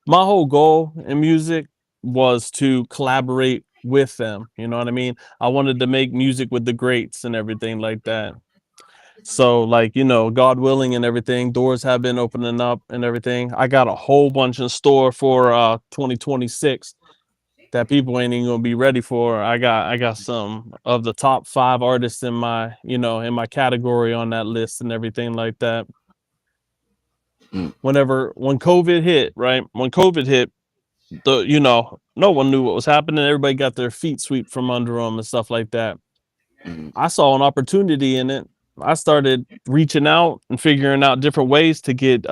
my whole goal in music was to collaborate with them. You know what I mean? I wanted to make music with the greats and everything like that. So, like, God willing and everything, doors have been opening up and everything. I got a whole bunch in store for 2026 that people ain't even gonna be ready for. I got some of the top 5 artists in my category on that list and everything like that. Mm, When COVID hit, right? When COVID hit, no one knew what was happening. Everybody got their feet swept from under them and stuff like that. mm, I saw an opportunity in it. I started reaching out and figuring out different ways to get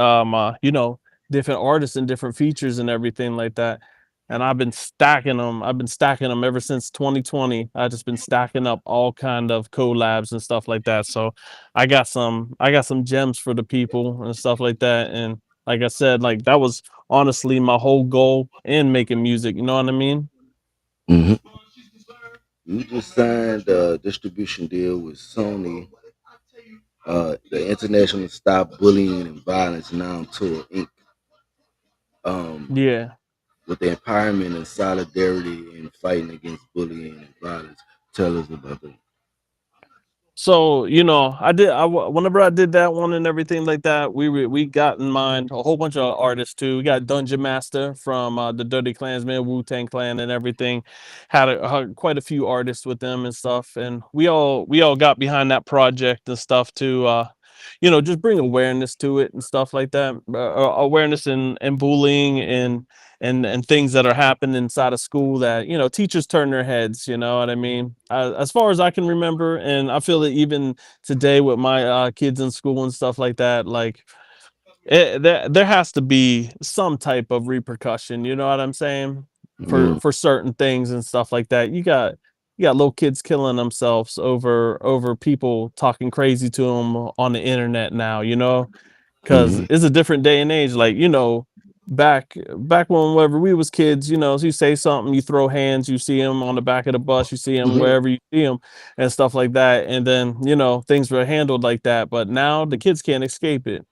different artists and different features and everything like that. And I've been stacking them. I've been stacking them ever since 2020. I just been stacking up all kind of collabs and stuff like that. So I got some gems for the people and stuff like that. And like I said, like that was honestly my whole goal in making music. You know what I mean? hmm You just signed a distribution deal with Sony, the International Stop Bullying and Violence Now Tour Inc. Um, Yeah. with the empowerment and solidarity in fighting against bullying and violence. Tell us about that. So, whenever I did that one and everything like that, we got in mind a whole bunch of artists too. We got Dungeon Master from the Dirty Klansman, Wu-Tang Clan and everything. Had quite a few artists with them and stuff, and we all got behind that project and stuff to just bring awareness to it and stuff like that. Awareness and bullying and things that are happening inside of school that teachers turn their heads. You know what I mean? As far as I can remember, and I feel that even today with my kids in school and stuff like that, like there has to be some type of repercussion. You know what I'm saying? For Yeah. for certain things and stuff like that. You got little kids killing themselves over people talking crazy to them on the internet now. Because hmm it's a different day and age. Like, back whenever we was kids, so you say something, you throw hands, you see them on the back of the bus, you see them hmm wherever you see them and stuff like that. And then, things were handled like that. But now the kids can't escape it.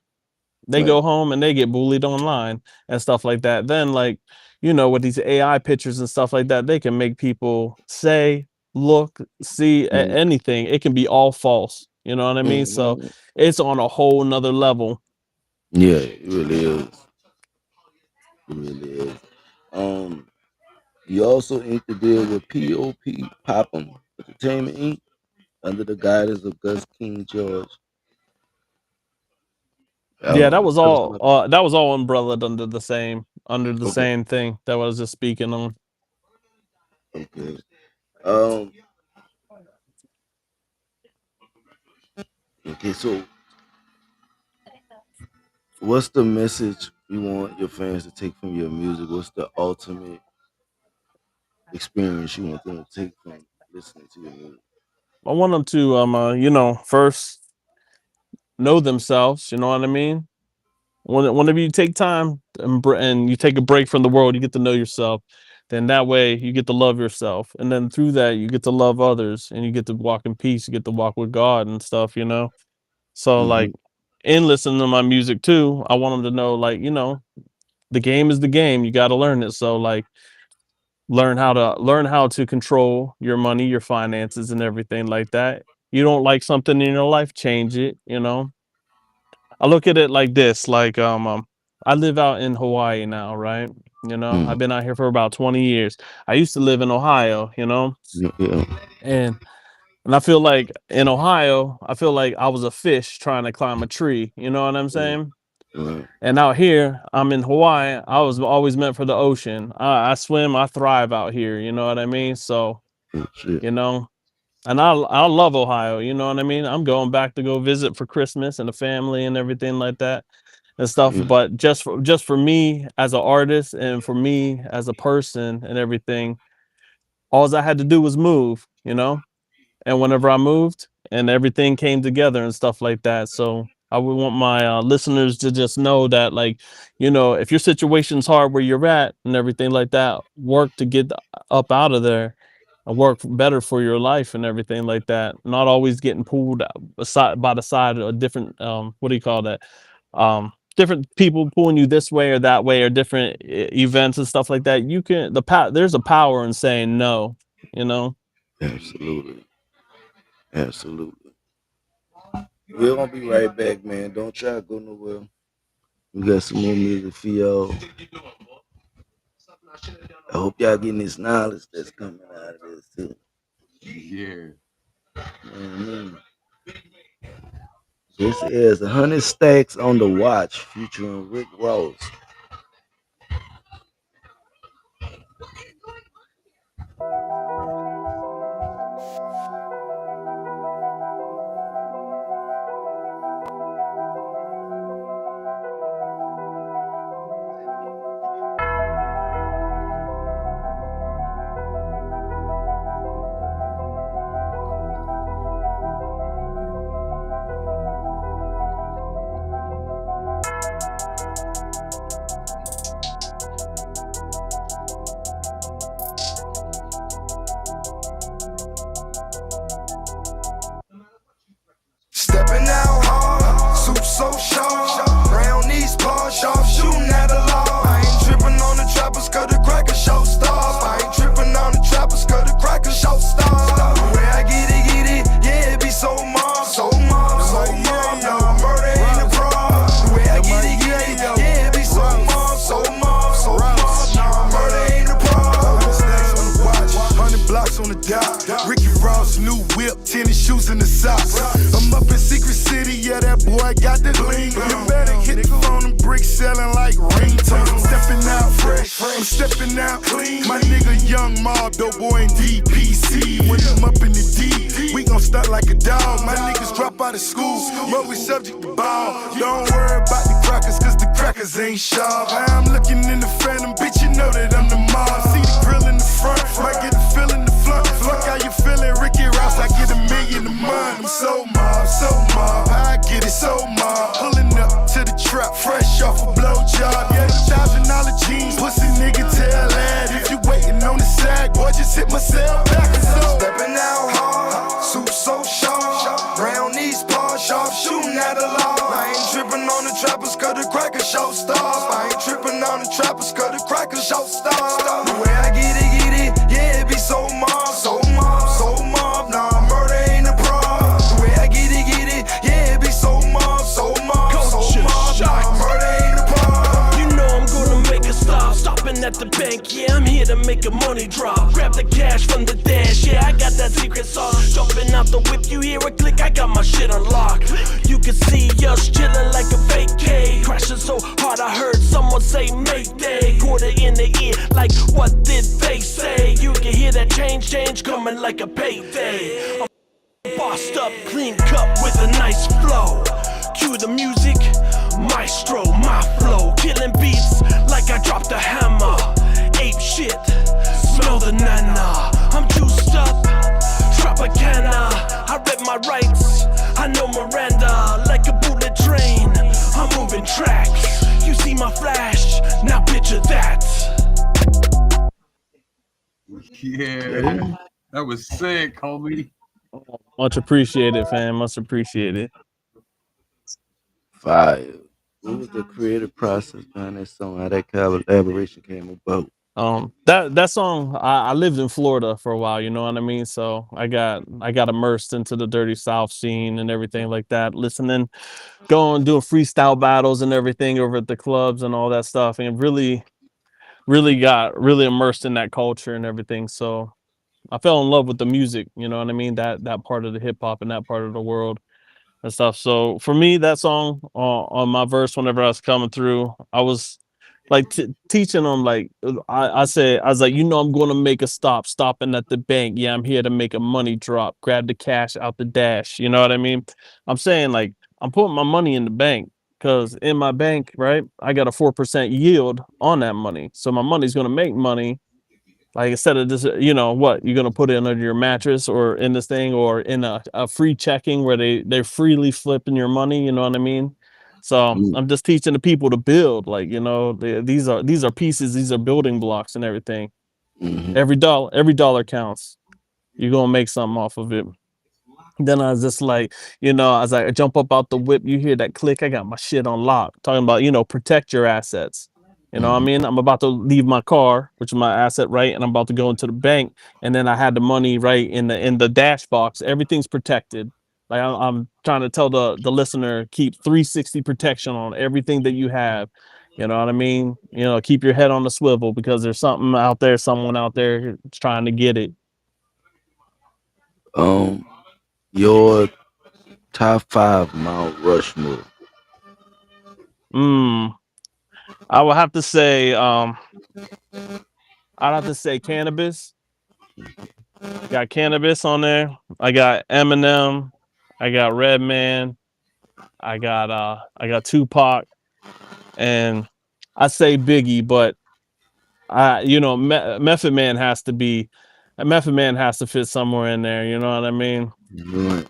They Right. go home and they get bullied online and stuff like that. Then, like, with these AI pictures and stuff like that, they can make people say, look, see anything. It can be all false. You know what I mean? So hmm it's on a whole nother level. Yeah, it really is. It really is. Um, you also inked the deal with POP Popham Entertainment Inc. under the guidance of Gus King George. Yeah, that was Tell us all about that was all umbrellaed under the okay, same thing that I was just speaking on. okay. Um, okay, so what's the message you want your fans to take from your music? What's the ultimate experience you want them to take from listening to your music? I want them to first know themselves, you know what I mean? Whenever you take time and you take a break from the world, you get to know yourself. then that way you get to love yourself. And then through that, you get to love others and you get to walk in peace. You get to walk with God and stuff, you know? So, like, in listening to my music too, I want them to know, like, you know, the game is the game. You got to learn it. So, like, learn how to control your money, your finances, and everything like that. You don't like something in your life, change it. You know, I look at it like this: like, I live out in Hawaii now, right? You know, I've been out here for about 20 years. I used to live in Ohio, you know, Yeah. and I feel like in Ohio, I feel like I was a fish trying to climb a tree. You know what I'm saying? Right. And out here, I'm in Hawaii. I was always meant for the ocean. I swim, I thrive out here. You know what I mean? So, Shit. you know, and I love Ohio. You know what I mean? I'm going back to go visit for Christmas and the family and everything like that and stuff. Yeah. But just for me as an artist and for me as a person and everything, all I had to do was move. You know, and whenever I moved and everything came together and stuff like that. So I would want my listeners to just know that, like, you know, if your situation's hard where you're at and everything like that, work to get up out of there and work better for your life and everything like that. Not always getting pulled aside by the side of different, what do you call that? Different people pulling you this way or that way or different events and stuff like that. You can, there's a power in saying no, you know? Absolutely. Absolutely. We're gonna be right back, man. Don't try to go nowhere. We got some more music for y'all. I hope y'all getting this knowledge that's coming out of this too. Yeah. Mhm. This is 100 Stacks on the Watch featuring Rick Ross. Stepping out hard, suit so sharp. Round these paws, sharp shooting at the law. I ain't tripping on the trappers, cause the cracker show stop. I ain't tripping on the trappers, cause the cracker show stop. The way I get it, yeah, it be so mob, so mob, so mob. No, murder ain't a problem. The way I get it, yeah, it be so mob, so mob, so mob. No, murder ain't a problem. 100 stacks on the watch, 100 blocks on the dot. Ricky Ross, new whip, tennis shoes in the socks. I'm up in Secret City, yeah, that boy got the bling. You better hit the phone and bricks selling like ringtones. I'm stepping out fresh, I'm stepping out clean. My nigga Young Mob, dope boy in DPC. When I'm up in the D, we gon' start like a dog. My niggas drop out of school, but we subject to ball. Don't worry about the crackers, cause the crackers ain't sharp. I'm looking in the phantom, bitch, you know that I'm the mob. See the grill in the front, might get the feel in the front. Fuck how you feeling, Ricky Ross, I get $1 million a month. I'm so mob, I get it so mob. Pulling up to the trap, fresh off a blowjob. Yeah, $1,000 jeans, pussy nigga tell that. If you waiting on the sag, boy, just hit myself back and so. Stepping out hard, suit so sharp. Round these paws, sharp shooting at the law. I ain't tripping on the trappers, cause the cracker show stop. I ain't tripping on the trappers, cause the cracker show stop. The way I get it, yeah, it be so mob, so mob, so mob. Nah, murder ain't a problem. The way I get it, yeah, it be so mob, so mob, so mob. Nah, murder ain't a problem. You know I'm gonna make a stop. Stopping at the bank, yeah, I'm here to make a money drop. Grab the cash from the dash, yeah, I got that secret sauce. Jumping out the whip, you hear a click, I got my shit unlocked. You can see us chilling like a vacay. Crashing so hard, I heard someone say Mayday. Quarter in the ear, like what did they say? You can hear that change coming like a payday. I'm bossed up, clean cup with a nice flow. Cue the music, maestro, my flow. Killing beats like I dropped a hammer. Ape shit, smell the nana. I'm juiced up, Tropicana. I read my rights, I know Miranda. Like a bullet train, I'm moving tracks. You see my flash, now picture that. Yeah, Yeah, that was sick, homie. Much appreciated, fam. Much appreciated. fire. What was the creative process behind that song? How that collaboration came about? That song, I lived in Florida for a while, you know what I mean? So I got immersed into the dirty South scene and everything like that, listening, going, doing freestyle battles and everything over at the clubs and all that stuff, and really got really immersed in that culture and everything. So I fell in love with the music, you know what I mean? That part of the hip hop and that part of the world and stuff. So for me, that song on my verse, whenever I was coming through, I was like teaching them, like I was like, I'm going to make a stop, stopping at the bank. Yeah, I'm here to make a money drop, grab the cash out the dash. You know what I mean? I'm saying, like, I'm putting my money in the bank because in my bank, right, I got a 4% yield on that money. So my money's going to make money, like, instead of just, what you're gonna put it under your mattress or in this thing or in a free checking where they're freely flipping your money, you know what I mean? So Mm, I'm just teaching the people to build, like, these are pieces, these are building blocks and everything. mhm. Every dollar counts. You're gonna make something off of it. Then I was just like, as I jump up out the whip, you hear that click. I got my shit on lock. Talking about, protect your assets. You know what I Mhm. mean? I'm about to leave my car, which is my asset, right? And I'm about to go into the bank. And then I had the money right in the dash box. Everything's protected. Like, I'm trying to tell the listener, keep 360 protection on everything that you have. You know what I mean? Keep your head on the swivel because there's something out there, someone out there trying to get it. Um, your top five Mount Rushmore. Mm. I would have to say, I'd have to say cannabis. Got cannabis on there. I got Eminem. I got Redman. I got Tupac, and I say Biggie, but Method Man has to be. Method Man has to fit somewhere in there. You know what I mean? Mm,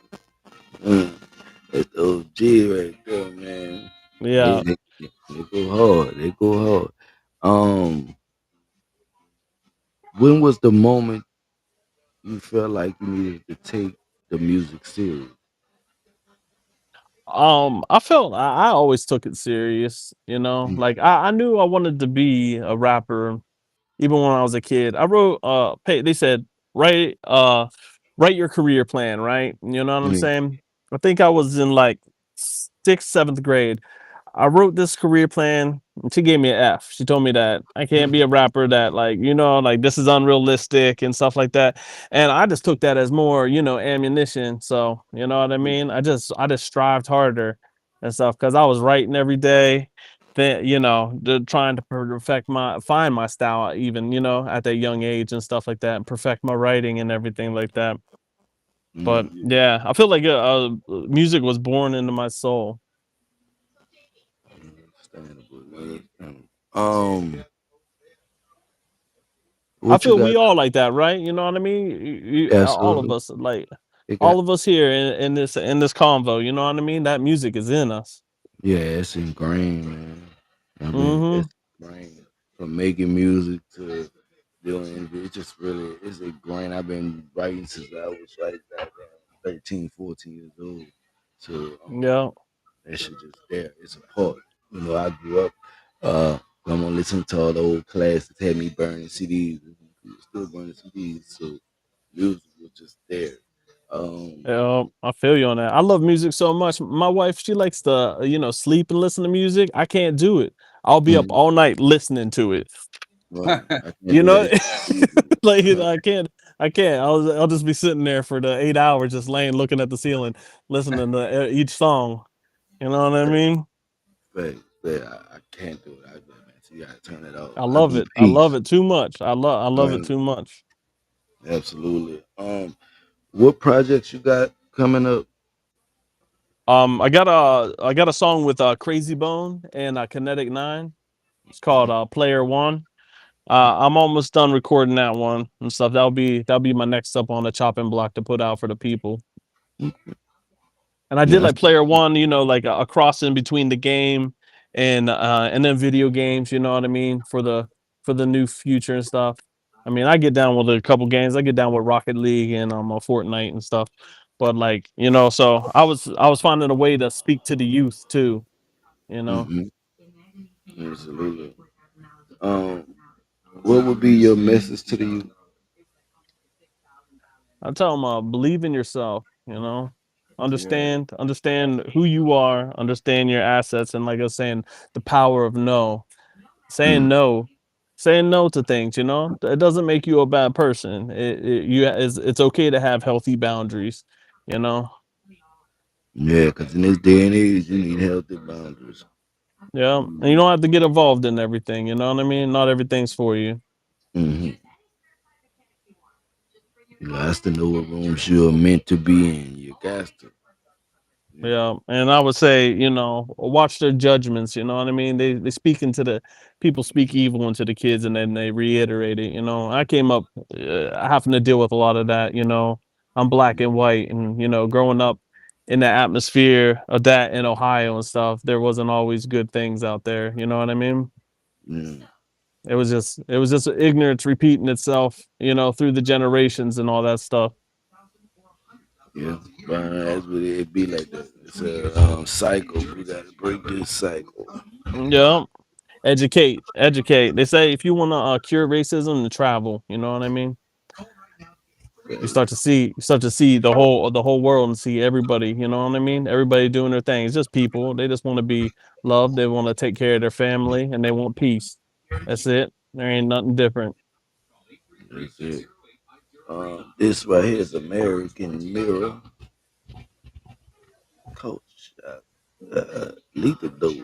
mm. That's OG right there, man. They, Yeah. they they go hard. They go hard. Um, when was the moment you felt like you needed to take the music serious? I felt I always took it serious. Mm, Like I knew I wanted to be a rapper even when I was a kid. I wrote they said write your career plan, right? You know what I'm mm, saying? I think I was in like 6th, 7th grade. I wrote this career plan and she gave me an F. She told me that I can't be a rapper, that, like, like, this is unrealistic and stuff like that. And I just took that as more, ammunition. So, you know what I mm, mean? I just strived harder and stuff because I was writing every day. Then, trying to perfect find my style, even, at that young age and stuff like that, and perfect my writing and everything like that. But mm, yeah, I feel like music was born into my soul. understandable, man. I What you feel got? we all like that, right? You know what I mean? All of Absolutely. us, like, It got all of us here in this convo. You know what I mean? That music is in us. yeah, it's ingrained, man. I mean, Hmm. it's ingrained from making music to doing it. It's just really it's ingrained. I've been writing since I was like goddamn 13, 14 years old. So Yeah. that shit just there. It's a part. I grew up I'm gonna listen to all the old classics, had me burning CDs, still burning CDs, so music was just there. Um Yeah, I feel you on that. I love music so much. My wife, she likes to, sleep and listen to music. I can't do it. I'll be up mm, all night listening to it. right. I can't You do that know, either. like, Right. I can't. I can't. I'll just be sitting there for the 8 hours, just laying, looking at the ceiling, listening to each song. You know what I mean? But I can't do it. Man, so you gotta turn it off. I I love need it. I love peace. it too much. I love it Um, too much. absolutely. What projects you got coming up? I got a song with Crazy Bone and Kinetic Nine. It's called Player One. I'm almost done recording that one and stuff. That'll be my next up on the chopping block to put out for the people. Mm, And I did yeah, like Player One, like a cross in between the game and then video games. You know what I mean, for the new future and stuff. I mean, I get down with a couple games. I get down with Rocket League and Fortnite and stuff. But like, so I was finding a way to speak to the youth too. You know, Hmm. Absolutely. Um, what would be your message to the youth? I tell them, believe in yourself. Yeah. Understand who you are, understand your assets, and like I was saying, the power of no. Saying Mm. no, saying no to things. It doesn't make you a bad person. It's okay to have healthy boundaries. You know. Yeah, because in this day and age, you need healthy boundaries. Yeah, and you don't have to get involved in everything. You know what I mean? Not everything's for you. Hmm. You got to know what rooms you're meant to be in. You got to. Yeah. Yeah, and I would say, watch their judgments. You know what I mean? They speak into the people speak evil into the kids, and then they reiterate it. I came up having to deal with a lot of that. I'm black and white, and growing up in the atmosphere of that in Ohio and stuff, there wasn't always good things out there. You know what I mean? Yeah. It was just ignorance repeating itself. Through the generations and all that stuff. Yeah, but that's what it be like that. It's a cycle. We got to break this cycle. Yeah. Educate. They say if you want to cure racism, to travel. You know what I mean? You start to see the whole world and see everybody. You know what I mean? Everybody doing their thing. It's just people. They just want to be loved. They want to take care of their family, and they want peace. That's it. There ain't nothing different. That's it. This right here is American Mirror Coach. Lethal Dose.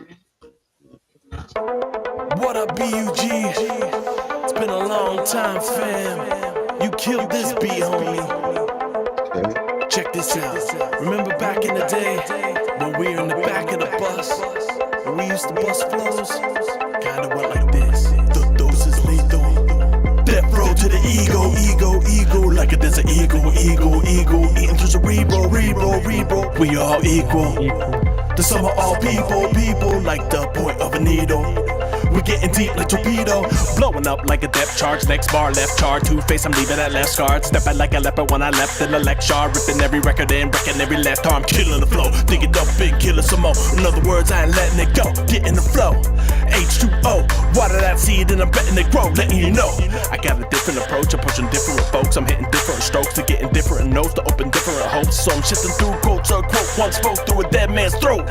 What up, BUG? It's been a long time, fam. You killed this beat, homie. Okay. Check this out. Remember back in the day when we were in the back of the bus and we used to bust flows? Kinda went like this. The dose is lethal. Death row to the ego, like a desert ego, eating through cerebro. We all equal. The sum of all people, like the point of a needle. We're getting deep like torpedo, blowing up like a depth charge. Next bar, left chart, two-face, I'm leaving that left scarred. Step out like a leopard when I left in the lecture. Ripping every record in, breaking every last arm, killing the flow. Dig it up, big killer some more. In other words, I ain't letting it go, get in the flow. H2O, water that seed and I'm betting it grow, letting you know. I got a different approach, I'm pushing different folks. I'm hitting different strokes to getting different notes to open different hopes. So I'm shifting through quotes, a quote once spoke through a dead man's throat.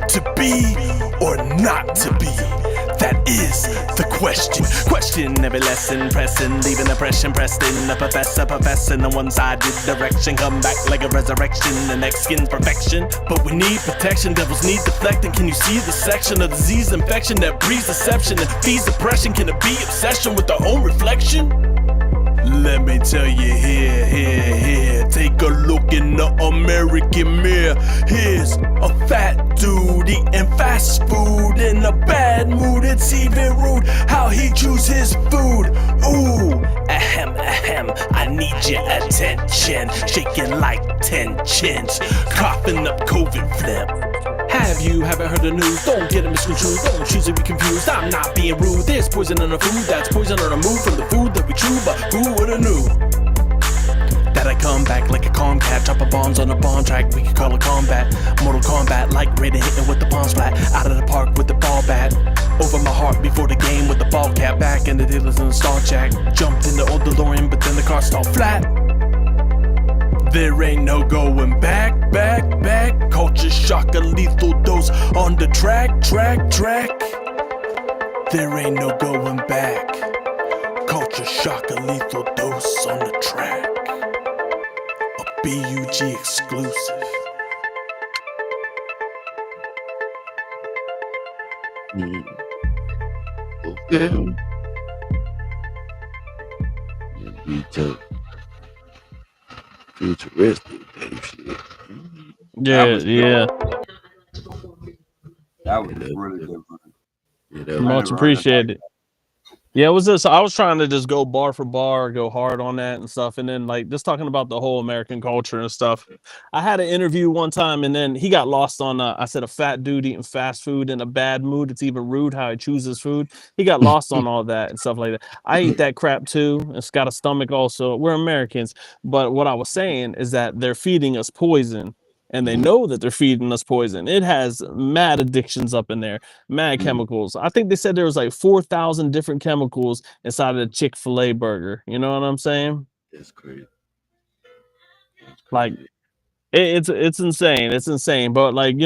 To be or not to be, that is the question. Every lesson pressing, leaving impression pressed in. A professor professing on one-sided direction, come back like a resurrection. The next skin's perfection, but we need protection. Devils need deflecting. Can you see the section of disease infection that breeds deception and feeds oppression? Can it be obsession with the own reflection? Let me tell you here. Take a look in the American mirror. Here's a fat dude eating fast food in a bad mood. It's even rude how he chews his food. Ooh, ahem. I need your attention. Shaking like 10 chins. Coughing up COVID phlegm. Haven't heard the news? Don't get it misconstrued, don't choose to be confused. I'm not being rude, there's poison in the food. That's poison on the move from the food that we chew. But who would've knew that I come back like a calm cat, dropping bombs on a bomb track? We could call it combat, Mortal Kombat, like Raiden hitting with the palms flat. Out of the park with the ball bat, over my heart before the game with the ball cap. Back in the dealers in the Star Jack, jumped in the old DeLorean but then the car stalled flat. There ain't no going back. Cultcha Shoc, a lethal dose on the track. There ain't no going back. Cultcha Shoc, a lethal dose on the track. A BUG exclusive. Okay. Yeah, be tough. Futuristic type shit. That Yeah, was yeah. that was Yeah, really that, different. yeah, that I Much was never heard it like appreciated. Yeah, it was just I was trying to just go bar for bar, go hard on that and stuff, and then like just talking about the whole American culture and stuff. I had an interview one time, and then he got lost on. I said a fat dude eating fast food in a bad mood. It's even rude how he chooses food. He got lost on all that and stuff like that. I eat that crap too. It's got a stomach also. We're Americans, but what I was saying is that they're feeding us poison. And they know that they're feeding us poison. It has mad addictions up in there, mad chemicals. I think they said there was like 4,000 different chemicals inside of the Chick-fil-A burger. You know what I'm saying? That's crazy. That's Like crazy. it's insane. It's insane. But like,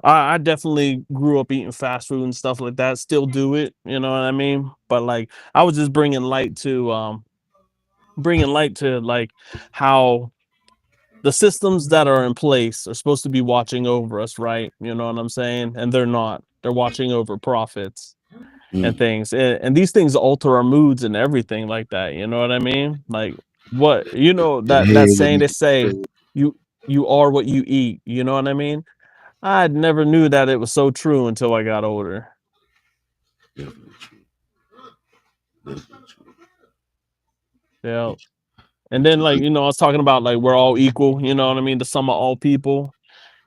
I definitely grew up eating fast food and stuff like that. Still do it. You know what I mean? But like I was just bringing light to like how the systems that are in place are supposed to be watching over us, right? You know what I'm saying? And they're not. They're watching over profits and Mm. things. And these things alter our moods and everything like that. You know what I mean? Like what Your that head will saying be they say you you are what you eat. You know what I mean? I never knew that it was so true until I got older. definitely true. Definitely true. Yeah. But And then you like, could, I was talking about like we're all equal, you know what I mean? The sum of all people,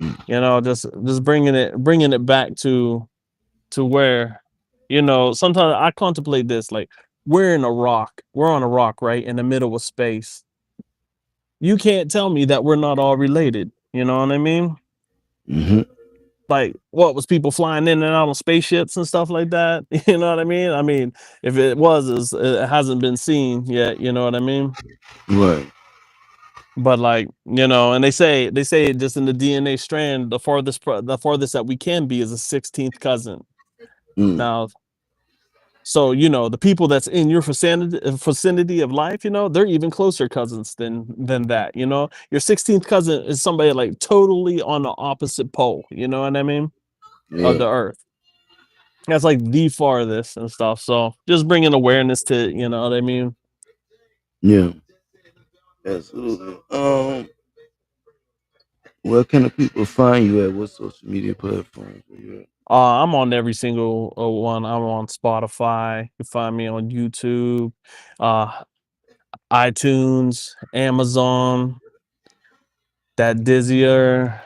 mm, just bringing it back to where, sometimes I contemplate this, like we're on a rock, right? In the middle of space. You can't tell me that we're not all related. You know what I mean? mhm. Like, what was people flying in and out on spaceships and stuff like that? You know what I mean? I mean, if it was, it hasn't been seen yet. You know what I mean? Right. But like, and they say just in the DNA strand, the farthest that we can be is a 16th cousin. Mm. Now, so the people that's in your vicinity of life, they're even closer cousins than that. Your 16th cousin is somebody like totally on the opposite pole. You know what I mean? Of Yeah. the earth. That's like the farthest and stuff. So just bringing awareness to, you know what I mean? Yeah. Absolutely. Where can the people find you at? What social media platforms are you at? I'm on every single one. I'm on Spotify. You can find me on YouTube, uh, iTunes, Amazon, that Dizzier,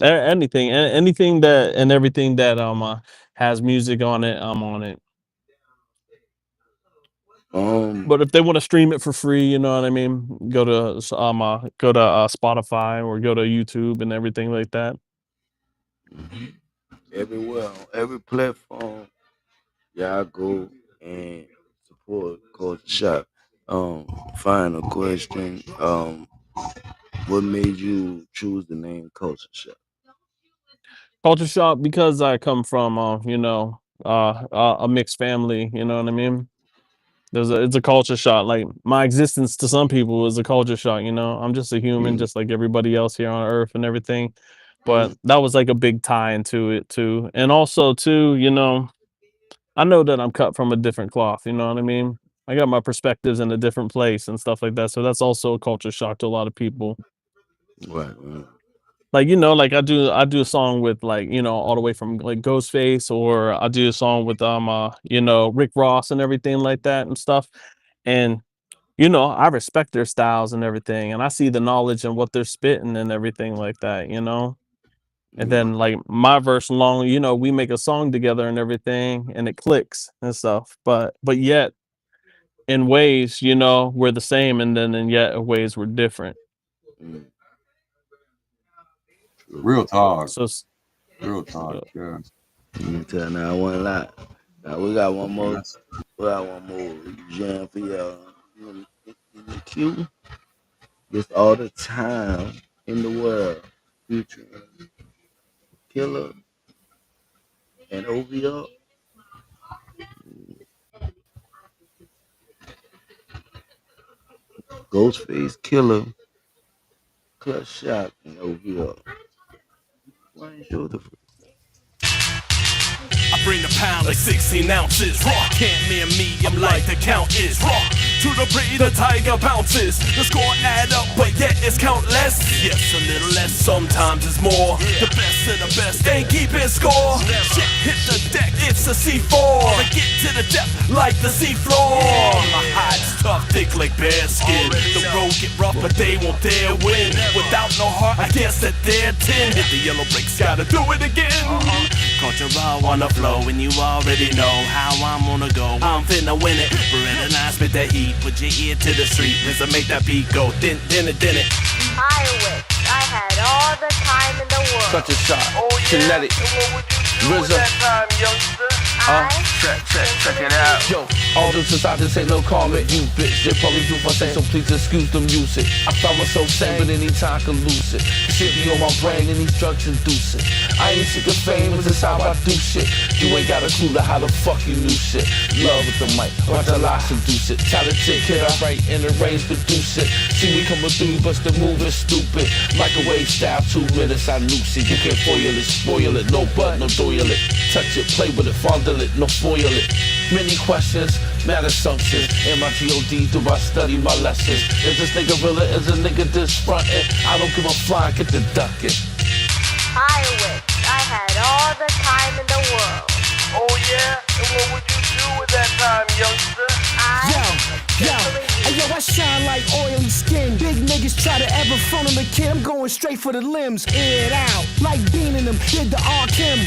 anything, anything that and everything that has music on it. I'm on it. Um, But if they want to stream it for free, you know what I mean, go to Spotify or go to YouTube and everything like that. mhm. Everywhere on every platform, y'all go and support Culture Shock. Final question. What made you choose the name Culture Shock? Culture shock because I come from a mixed family. You know what I mean. It's a culture shock. Like my existence to some people is a culture shock. I'm just a human, Mm, just like everybody else here on Earth and everything. But mm, that was like a big tie into it too, and also too, I know that I'm cut from a different cloth. You know what I mean. I got my perspectives in a different place and stuff like that. So that's also a culture shock to a lot of people. right, right. Like like I do a song with like all the way from like Ghostface, or I do a song with Rick Ross and everything like that and stuff. And I respect their styles and everything, and I see the knowledge and what they're spitting and everything like that. And Mm, then like my verse along, we make a song together and everything, and it clicks and stuff. But yet in ways, we're the same, and then in yet ways we're different. mm, true. Real talk. So Real talk. uh, Yeah. You can tell now one lot. Now we got one more. Yes. We got one more jam for y'all. In the queue. It's all the time in the world. Future Killer and OVO. Ghostface Killer, Clutch Shock, and OVO. Why ain't sure the bring the pound like 16 ounces. Raw can't near me, I'm like the Countess. Raw to the breed, the tiger bounces. The score add up, but yet it's countless. Yes, a little less, sometimes it's more. The best of the best ain't keeping score. Shit hit the deck, it's a C4. I get to the depth like the seafloor. My hide's tough, thick like bear skin. The road get rough, but they won't dare win. Without no heart, I guess that they're 10. Hit the yellow bricks, gotta do it again. Culture raw on the flow, and you already know how I'm gonna go. I'm finna win it. Beretta and I spit that heat. Put your ear to the street, cause I make that beat go. Din it. I wish I had all the time in the world. Cultcha Shoc, kinetic, Check it out. Yo, all jokes aside, this ain't no comment, you bitch. They probably do my say, so please excuse them usage. I found myself sane, but anytime I can lose it. Shit be on my brain and these drugs induce it. I ain't sick of fame, it's just how I do shit. You ain't got a clue to how the fuck you knew shit. Love with the mic, watch the lie seduce it. Talented kid, I write in the range, produce it. See me coming through, but the move is stupid. Microwave style, 2 minutes, I noose it. You can't foil it, spoil it, no bud, no doil it. Touch it, play with it, fondle it, no foil it. Many questions, mad assumptions. In my G.O.D. do I study my lessons? Is this nigga realer? Is a nigga disfrontin'? I don't give a fly, get the duckin'. I wish I had all the time in the world. Oh yeah? And what would you do with that time, youngster? Yo, I shine like oily skin. Big niggas try to ever front on the kid. I'm going straight for the limbs. Air it out, like beaning them. Did the arc him.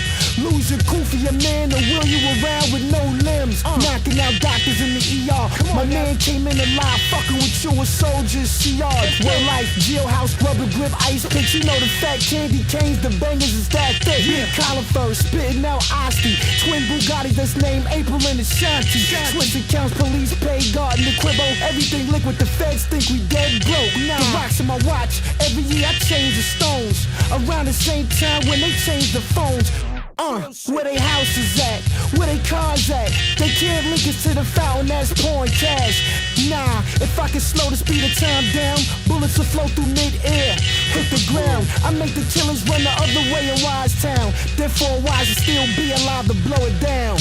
Lose your cool for your man to wheel you around with no limbs. Knocking out doctors in the ER. My man came in alive, fucking with you with soldiers, CR. Real life, jailhouse, rubber grip, ice picks. You know the fat candy canes, the bangers is that thick. Yeah, cauliflower, spitting out Asti. Twin Bugattis that's named April and Ashanti. Switch accounts, police pay, guard in the quibbo. Everything liquid, the feds think we dead broke. Now the rocks in my watch, every year I change the stones. Around the same time when they change the phones. Where they houses at, where they cars at. They can't link us to the fountain that's pouring cash. Nah, if I can slow the speed of time down, bullets will flow through mid-air, hit the ground. I make the killers run the other way in Wise Town. Therefore wise to still be alive to blow it down.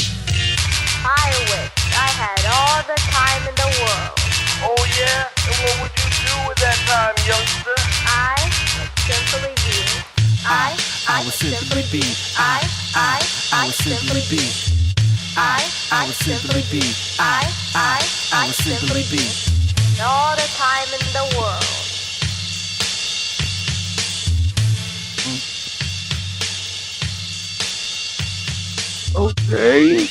I wish I had all the time in the world. Oh yeah? And what would you do with that time, youngster? I would simply be. I would simply be. I would simply be. I would simply be. I would simply be. All the time in the world. Okay.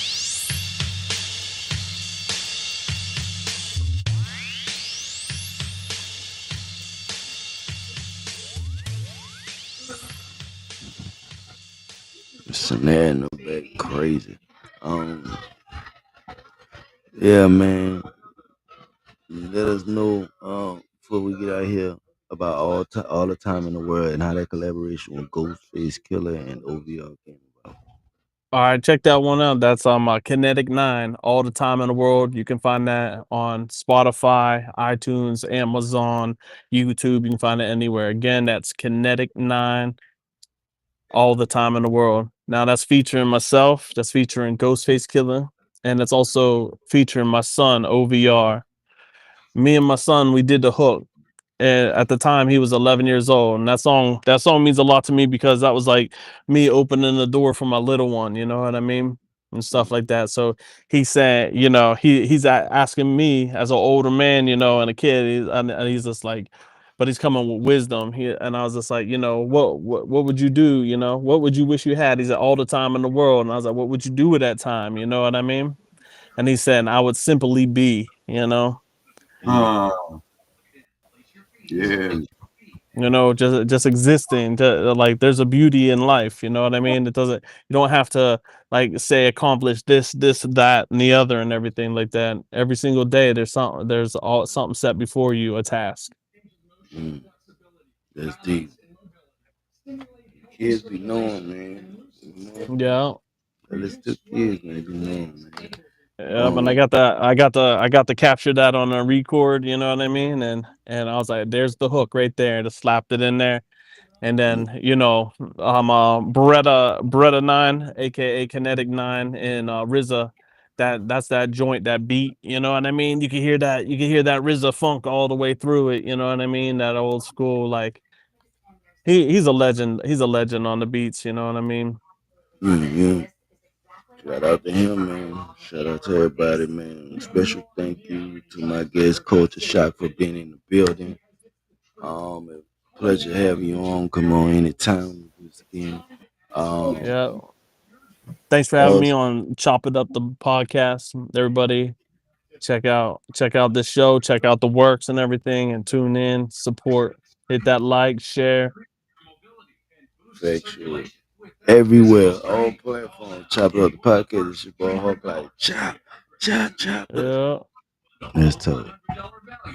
Scenario back crazy. Yeah, man. Let us know before we get out here about all the time in the world and how that collaboration with Ghostface Killer and OVR came about. All right, check that one out. That's Kinetic 9, All the Time in the World. You can find that on Spotify, iTunes, Amazon, YouTube. You can find it anywhere. Again, that's Kinetic 9, All the Time in the World. Now that's featuring myself, that's featuring Ghostface Killer, and it's also featuring my son, OVR. Me and my son, we did the hook. And at the time he was 11 years old, and that song means a lot to me because that was like me opening the door for my little one, you know what I mean, and stuff like that. So he said, you know, he's asking me as an older man, you know, and a kid, and he's just like, but he's coming with wisdom. And I was just like, you know, what would you do, you know, what would you wish you had? He said, all the time in the world. And I was like, what would you do with that time, you know what I mean? And he said, I would simply be, you know. Yeah. You know, just existing, like there's a beauty in life, you know what I mean? You don't have to like say accomplish this, that, and the other and everything like that. Every single day there's something set before you, a task. That's deep. Kids be knowing, man. You know? Yeah. Let's do kids, man. Be knowing, man. Yeah, but I got to capture that on a record, you know what I mean? And I was like, there's the hook right there. Just slapped it in there. And then, you know, Beretta 9, aka Kinetic 9 and RZA. That's that joint, that beat, you know what I mean? You can hear that RZA funk all the way through it, you know what I mean? That old school, like he's a legend. He's a legend on the beats, you know what I mean? Yeah. Shout out to him, man. Shout out to everybody, man. Special thank you to my guest, Cultcha Shoc, for being in the building. A pleasure having you on. Come on anytime. Once again. Um, Yeah. Thanks for having me also, on Chop It Up the podcast. Everybody, check out this show, check out the works and everything, and tune in, support, hit that like, share. factual. Everywhere, all platforms. Chop It Up the podcast. It's your boy Hawk like chop, chop, chop it up. Yeah. Let's talk.